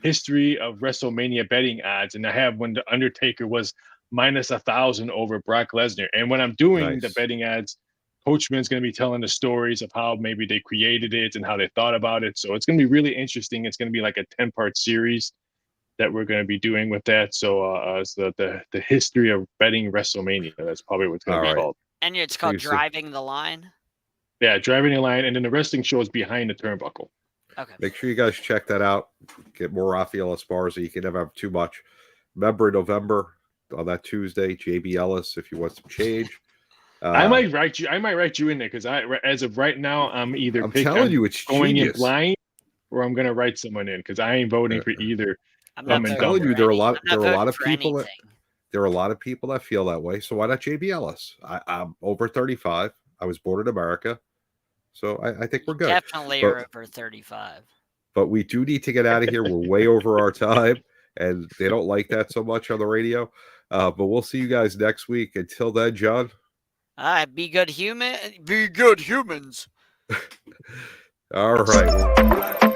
Speaker 4: history of WrestleMania betting odds. And I have when The Undertaker was minus 1,000 over Brock Lesnar. And when I'm doing the betting odds, Coachman's going to be telling the stories of how maybe they created it and how they thought about it. So it's going to be really interesting. It's going to be like a 10-part series that we're going to be doing with that. So it's the history of betting WrestleMania. That's probably what's going to be
Speaker 1: All right.
Speaker 4: called.
Speaker 2: And it's called
Speaker 1: you see-
Speaker 2: Driving the Line.
Speaker 4: Yeah, driving the line, and then the wrestling show is behind the turnbuckle.
Speaker 2: Okay.
Speaker 1: Make sure you guys check that out. Get more Rafael Esparza. You can never have too much. Remember, in November on that Tuesday, JB Ellis, if you want some change.
Speaker 4: I might write you in there because as of right now, I'm either
Speaker 1: I'm telling you, it's
Speaker 4: going
Speaker 1: genius.
Speaker 4: in blind, or I'm going to write someone in because I ain't voting for either.
Speaker 2: I'm
Speaker 1: I'm
Speaker 2: not
Speaker 1: telling
Speaker 2: voting
Speaker 1: you,
Speaker 2: for
Speaker 1: there are a
Speaker 2: any-
Speaker 1: lot.
Speaker 2: I'm
Speaker 1: There
Speaker 2: not
Speaker 1: are a lot
Speaker 2: voting
Speaker 1: of
Speaker 2: for
Speaker 1: people.
Speaker 2: anything.
Speaker 1: There are a lot of people that feel that way. So why not JB Ellis? I'm over 35. I was born in America, so I think we're good.
Speaker 2: Definitely
Speaker 1: But-
Speaker 2: are over 35.
Speaker 1: But we do need to get out of here. We're way over our time, and they don't like that so much on the radio. But we'll see you guys next week. Until then, John.
Speaker 2: Be good human. Be good humans.
Speaker 1: All right.